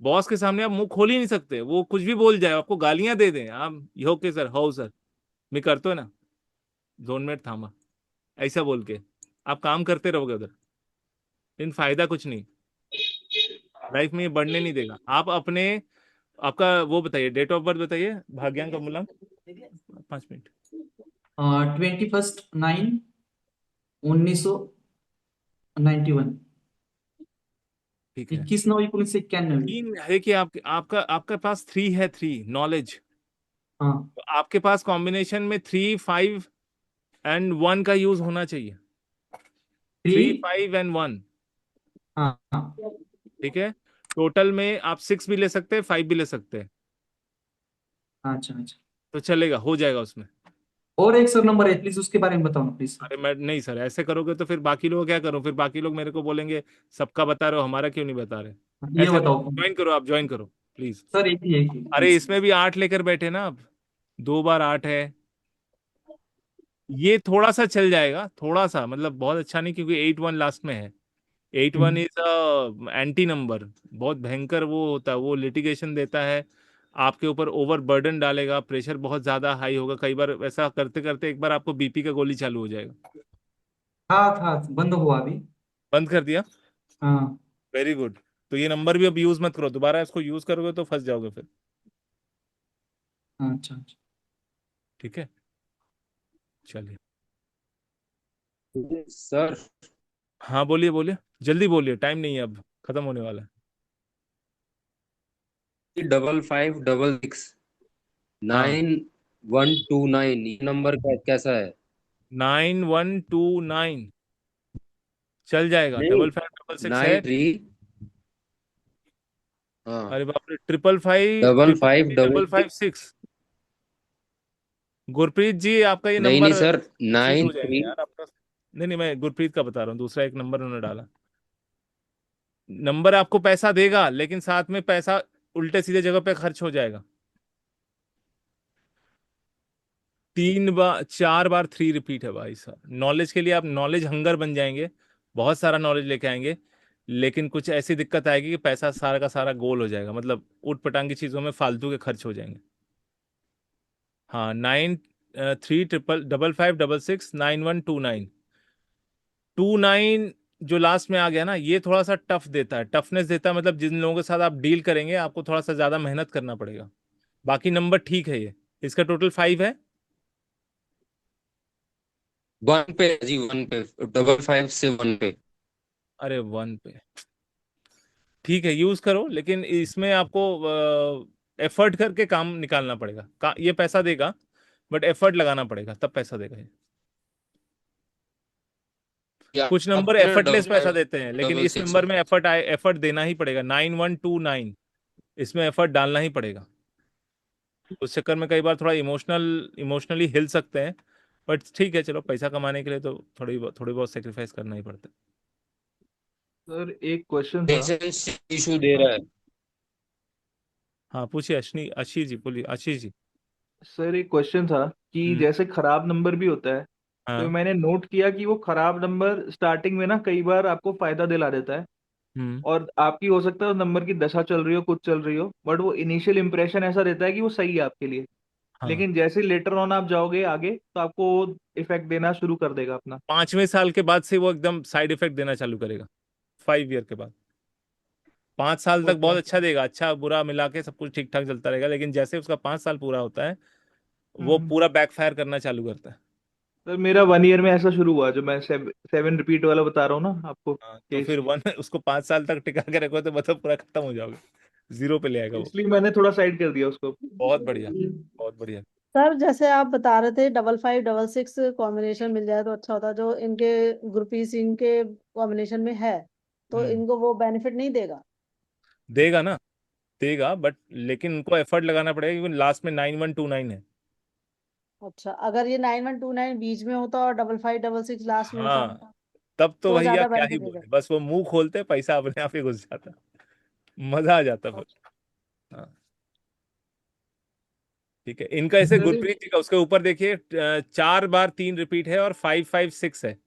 बॉस के सामने आप मुंह खोल ही नहीं सकते, वो कुछ भी बोल जाए, आपको गालियां दे दें, आप यो के सर हो सर मैं करते हो ना, 2 मिनट थामा, ऐसा बोल के आप काम करते रहोगे उधर, लेकिन फायदा कुछ नहीं, लाइफ में ये बढ़ने नहीं देगा। आप अपने, आपका वो बताइए, डेट ऑफ बर्थ बताइए, भाग्यांक अमूल्यांक, 5 मिनट। 21/9/1991। ठीक है, 21/9/1991। 3 है कि आपका आपका पास 3 है, 3 नॉलेज। हाँ। तो आपके पास कॉम्बिनेशन में 3, 5 एंड 1 का यूज होना चाहिए। 3। 3, 5 एंड 1। हाँ हाँ। ठीक है, टोटल में आप 6 भी ले सकते हैं, 5 भी ले सकते हैं, अच्छा अच्छा। तो चलेगा, हो जाएगा उसमें। और एक सर नंबर है, प्लीज उसके बारे में बताओ ना प्लीज। अरे मैं नहीं सर, ऐसे करोगे तो फिर बाकी लोग क्या करूं, फिर बाकी लोग मेरे को बोलेंगे सबका बता रहे हो, हमारा क्यों नहीं बता रहे। ये ऐसे बताओ ज्वाइन करो, आप ज्वाइन करो प्लीज। सर, एक ही अरे प्लीज। इसमें भी 8 लेकर बैठे ना आप, 2 बार 8 है, ये थोड़ा सा चल जाएगा, थोड़ा सा, मतलब बहुत अच्छा नहीं, क्योंकि 8 1 लास्ट में है। 8 1 इज एंटी नंबर, बहुत भयंकर वो होता है, वो लिटिगेशन देता है, आपके ऊपर ओवर बर्डन डालेगा, प्रेशर बहुत ज्यादा हाई होगा, कई बार ऐसा करते करते एक बार आपको बीपी का गोली चालू हो जाएगा। हाँ था, बंद हुआ अभी। बंद कर दिया? हाँ। Very good. तो ये नंबर भी अब यूज मत करो दोबारा, इसको यूज करोगे तो फंस जाओगे फिर। अच्छा अच्छा। ठीक है, चलिए। सर हाँ बोलिए बोलिए, जल्दी बोलिए, टाइम नहीं है, अब खत्म होने वाला है। 5556 हाँ, 9129, ये नंबर कैसा है? 9129 चल जाएगा। नहीं, 5556 है। 93। हाँ, अरे बाप रे, 555 double triple five double double five six Gurpreet ji, आपका ये नहीं नहीं नंबर सर, चीट नाइन हो जाएंगे थ्री यार आपका। नहीं नहीं, मैं गुरप्रीत का बता रहा हूँ, दूसरा एक नंबर उन्होंने डाला। नंबर आपको पैसा देगा, लेकिन साथ में पैसा उल्टे सीधे जगह पे खर्च हो जाएगा। 3 बार 4 बार 3 रिपीट है भाई साहब। नॉलेज के लिए आप नॉलेज हंगर बन जाएंगे, बहुत सारा नॉलेज लेके आएंगे, लेकिन कुछ ऐसी दिक्कत आएगी कि पैसा सारा का सारा गोल हो जाएगा, मतलब ऊट पटांग की चीजों में फालतू के खर्च हो जाएंगे। हाँ, 9355569129। 29 जो लास्ट में आ गया ना, ये थोड़ा सा टफ देता है, टफनेस देता है, मतलब जिन लोगों के साथ आप डील करेंगे आपको थोड़ा सा ज्यादा मेहनत करना पड़ेगा। बाकी नंबर ठीक है, ये इसका टोटल 5 है। 1 पे है जी, 1 पे, 55 से 1 पे। अरे 1 पे ठीक है, यूज करो, लेकिन इसमें आपको एफर्ट करके काम निकालना पड़ेगा, ये पैसा देगा, बट एफर्ट लगाना पड़ेगा, तब पैसा देगा ये। या कुछ नंबर आपने एफर्टलेस डबल पैसा फाइव देते हैं, लेकिन डबल इस सिक्स नंबर में एफर्ट देना ही पड़ेगा। 9129, इसमें एफर्ट डालना ही पड़ेगा। उस चक्कर में कई बार थोड़ा इमोशनली हिल सकते हैं, बट ठीक है, चलो, पैसा कमाने के लिए तो थोड़ी बहुत सेक्रीफाइस करना ही पड़ता है। सर एक क्वेश्चन था। इशू दे रहा है। हाँ पूछिए, आशीष जी बोलिए, आशीष जी। सर एक क्वेश्चन था कि हम्म, जैसे खराब नंबर भी होता है, तो हाँ। मैंने नोट किया कि वो खराब नंबर स्टार्टिंग में ना कई बार आपको फायदा दिला देता है, हम्म, और आपकी हो सकता है उस नंबर की दशा चल रही हो, कुछ चल रही हो, बट वो इनिशियल इंप्रेशन ऐसा रहता है कि वो सही है आपके लिए। हाँ लेकिन जैसे लेटर ऑन आप जाओगे आगे तो आपको इफेक्ट देना शुरू कर देगा अपना। 5वें साल के बाद से वो एकदम साइड इफेक्ट देना चालू करेगा, 5 ईयर के बाद। 5 साल तक ओके। बहुत अच्छा देगा, अच्छा बुरा मिला के सब कुछ ठीक ठाक चलता रहेगा, लेकिन जैसे उसका 5 साल पूरा होता है वो हम्म। पूरा बैकफायर करना चालू करता है। सर मेरा 1 ईयर में ऐसा शुरू हुआ, जो मैं 7 रिपीट वाला बता रहा हूँ ना आपको हाँ, तो केस। फिर वन उसको 5 साल तक टिका के रखो तो मतलब पूरा खत्म हो जाओगे, जीरो पे ले आएगा वो। इसलिए मैंने थोड़ा साइड कर दिया उसको। बहुत बढ़िया, बहुत बढ़िया। सर जैसे आप बता रहे थे 5566 कॉम्बिनेशन मिल जाए तो अच्छा होता, जो इनके ग्रुपीज इनके कॉम्बिनेशन में है तो हम्म, इनको वो बेनिफिट नहीं देगा। देगा ना, देगा, बट लेकिन उनको एफर्ट लगाना पड़ेगा क्योंकि लास्ट में 9129 है। अच्छा, अगर ये 9129 बीच में होता और 5566 लास्ट में होता हाँ, तब तो तो भैया ज्यादा क्या ही बेनिफिट देगा। बोले, बस वो मुंह खोलते पैसा अपने आप ही घुस जाता, मजा आ जाता फिर। हाँ, ठीक है, इनका ऐसे सर गुरप्रीत जी का उसके ऊपर देखिए 4 बार 3 रिपीट है और 556 है।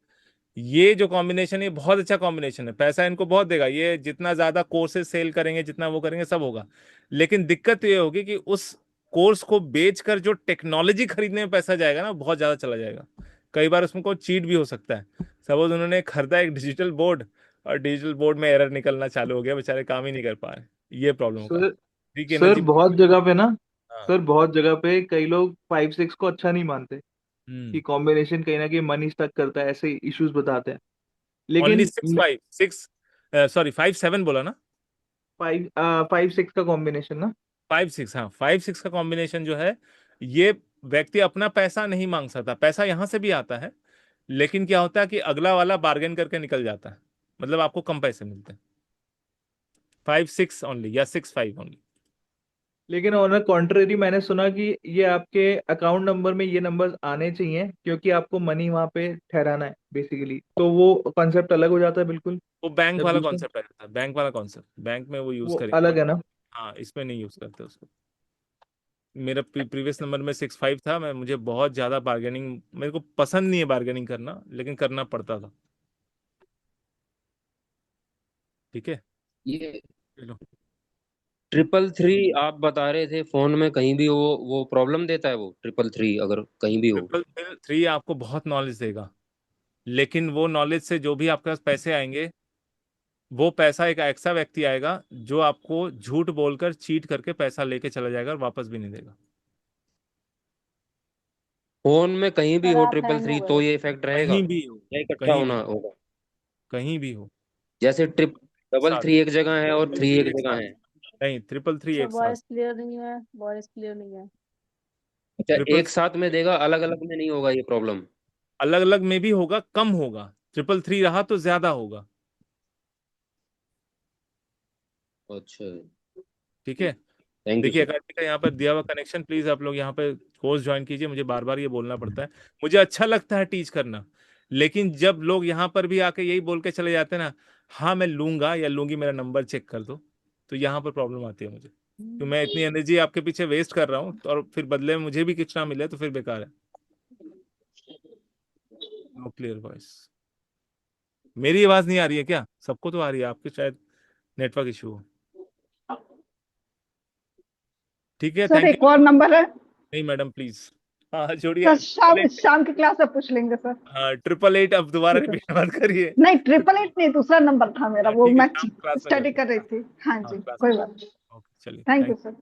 ये जो कॉम्बिनेशन, ये बहुत अच्छा कॉम्बिनेशन है, पैसा इनको बहुत देगा, ये जितना ज्यादा कोर्सेज सेल करेंगे जितना वो करेंगे सब होगा। लेकिन दिक्कत ये होगी कि उस कोर्स को बेचकर जो टेक्नोलॉजी खरीदने में पैसा जाएगा ना, बहुत ज्यादा चला जाएगा। कई बार उसमें कोई चीट भी हो सकता है। सपोज उन्होंने खरीदा एक डिजिटल बोर्ड और डिजिटल बोर्ड में एरर निकलना चालू हो गया, बेचारे काम ही नहीं कर पा रहे, ये प्रॉब्लम होगा। सर ठीक सर एनर्जी। बहुत जगह पे ना, हाँ। सर बहुत जगह पे कई लोग 5 6 को अच्छा नहीं मानते कि हम्म। कॉम्बिनेशन कहीं ना कहीं मनी स्टक करता है, ऐसे इश्यूज बताते हैं। ओनली लेकिन 6 5 6, सॉरी 5 7 बोला ना। 5 5 6 का कॉम्बिनेशन ना। 5 6, हाँ 5 6 का कॉम्बिनेशन जो है, ये व्यक्ति अपना पैसा नहीं मांग सकता, पैसा यहां से भी आता है, लेकिन क्या होता है कि अगला वाला बार्गेन करके निकल जाता है, मतलब आपको कम पैसे मिलते हैं। 5 6 ओनली या 6 5 ओनली। लेकिन ऑन कॉन्ट्रेरी मैंने सुना कि ये आपके अकाउंट नंबर में ये नंबर्स आने चाहिए, क्योंकि आपको मनी वहां पे ठहराना है बेसिकली, तो वो कॉन्सेप्ट अलग हो जाता है बिल्कुल। वो बैंक जब वाला दूसरा, कॉन्सेप्ट आ जाता है, बैंक वाला कॉन्सेप्ट बैंक में वो यूज वो करेंगे, अलग बट है ना। हाँ इसमें नहीं यूज करते उसको। मेरा प्रीवियस नंबर में 6 5 था, मैं मुझे बहुत ज्यादा बार्गेनिंग, मेरे को पसंद नहीं है बार्गेनिंग करना, लेकिन करना पड़ता था। ठीक है, ये चलो। 333 आप बता रहे थे फोन में, कहीं भी वो प्रॉब्लम देता है वो 333 अगर कहीं भी हो? 333 आपको बहुत नॉलेज देगा, लेकिन वो नॉलेज से जो भी आपके पास पैसे आएंगे, वो पैसा एक ऐसा व्यक्ति आएगा जो आपको झूठ बोलकर चीट करके पैसा लेके चला जाएगा और वापस भी नहीं देगा। फोन में कहीं भी सर हो आप ट्रिपल हैंग हो थ्री तो गए। ये इफेक्ट रहेगा कहीं भी हो, या इकट्ठा कहीं होना भी, होगा? कहीं भी हो, जैसे ट्रिप डबल साथ, थ्री एक जगह है और ट्रिपल थ्री थ्री एक एक जगह साथ, है। नहीं 333 सर एक साथ। वॉइस क्लियर नहीं है, वॉइस क्लियर नहीं है। अच्छा, ट्रिपल एक साथ में देगा, अलग अलग में नहीं होगा ये प्रॉब्लम? अलग अलग में भी होगा, कम होगा, 333 रहा तो ज्यादा होगा। अच्छा, ठीक है। थैंक यू देखिए सर। अकेडमी का यहाँ पर दिया हुआ कनेक्शन, प्लीज आप लोग यहाँ पे कोर्स ज्वाइन कीजिए, मुझे बार बार ये बोलना पड़ता है, मुझे अच्छा लगता है टीच करना, लेकिन जब लोग यहाँ पर भी आके यही बोल के चले जाते हैं ना, हाँ मैं लूंगा या लूंगी, मेरा नंबर चेक कर दो, तो यहाँ पर प्रॉब्लम आती है मुझे, तो मैं इतनी एनर्जी आपके पीछे वेस्ट कर रहा हूँ, और फिर बदले में मुझे भी कुछ ना मिले तो फिर बेकार है। No clear voice. मेरी आवाज नहीं आ रही है क्या? सबको तो आ रही है, आपके शायद नेटवर्क इशू हो। ठीक है, सर थैंक एक यू। और नंबर है। नहीं मैडम प्लीज, हाँ जोड़िए सर ट्रिपल शाम एट। शाम की क्लास में पूछ लेंगे सर। हाँ 888 अब दोबारा ठीक है। रिपीट मत करिए। नहीं 888 नहीं, दूसरा नंबर था मेरा, हाँ वो ठीक है, मैं शाम को क्लास में स्टडी करते कर हैं। रही थी। हाँ हाँ जी, क्लास में कोई बात करते नहीं। हैं। ओके चलिए, thank you thank sir. You.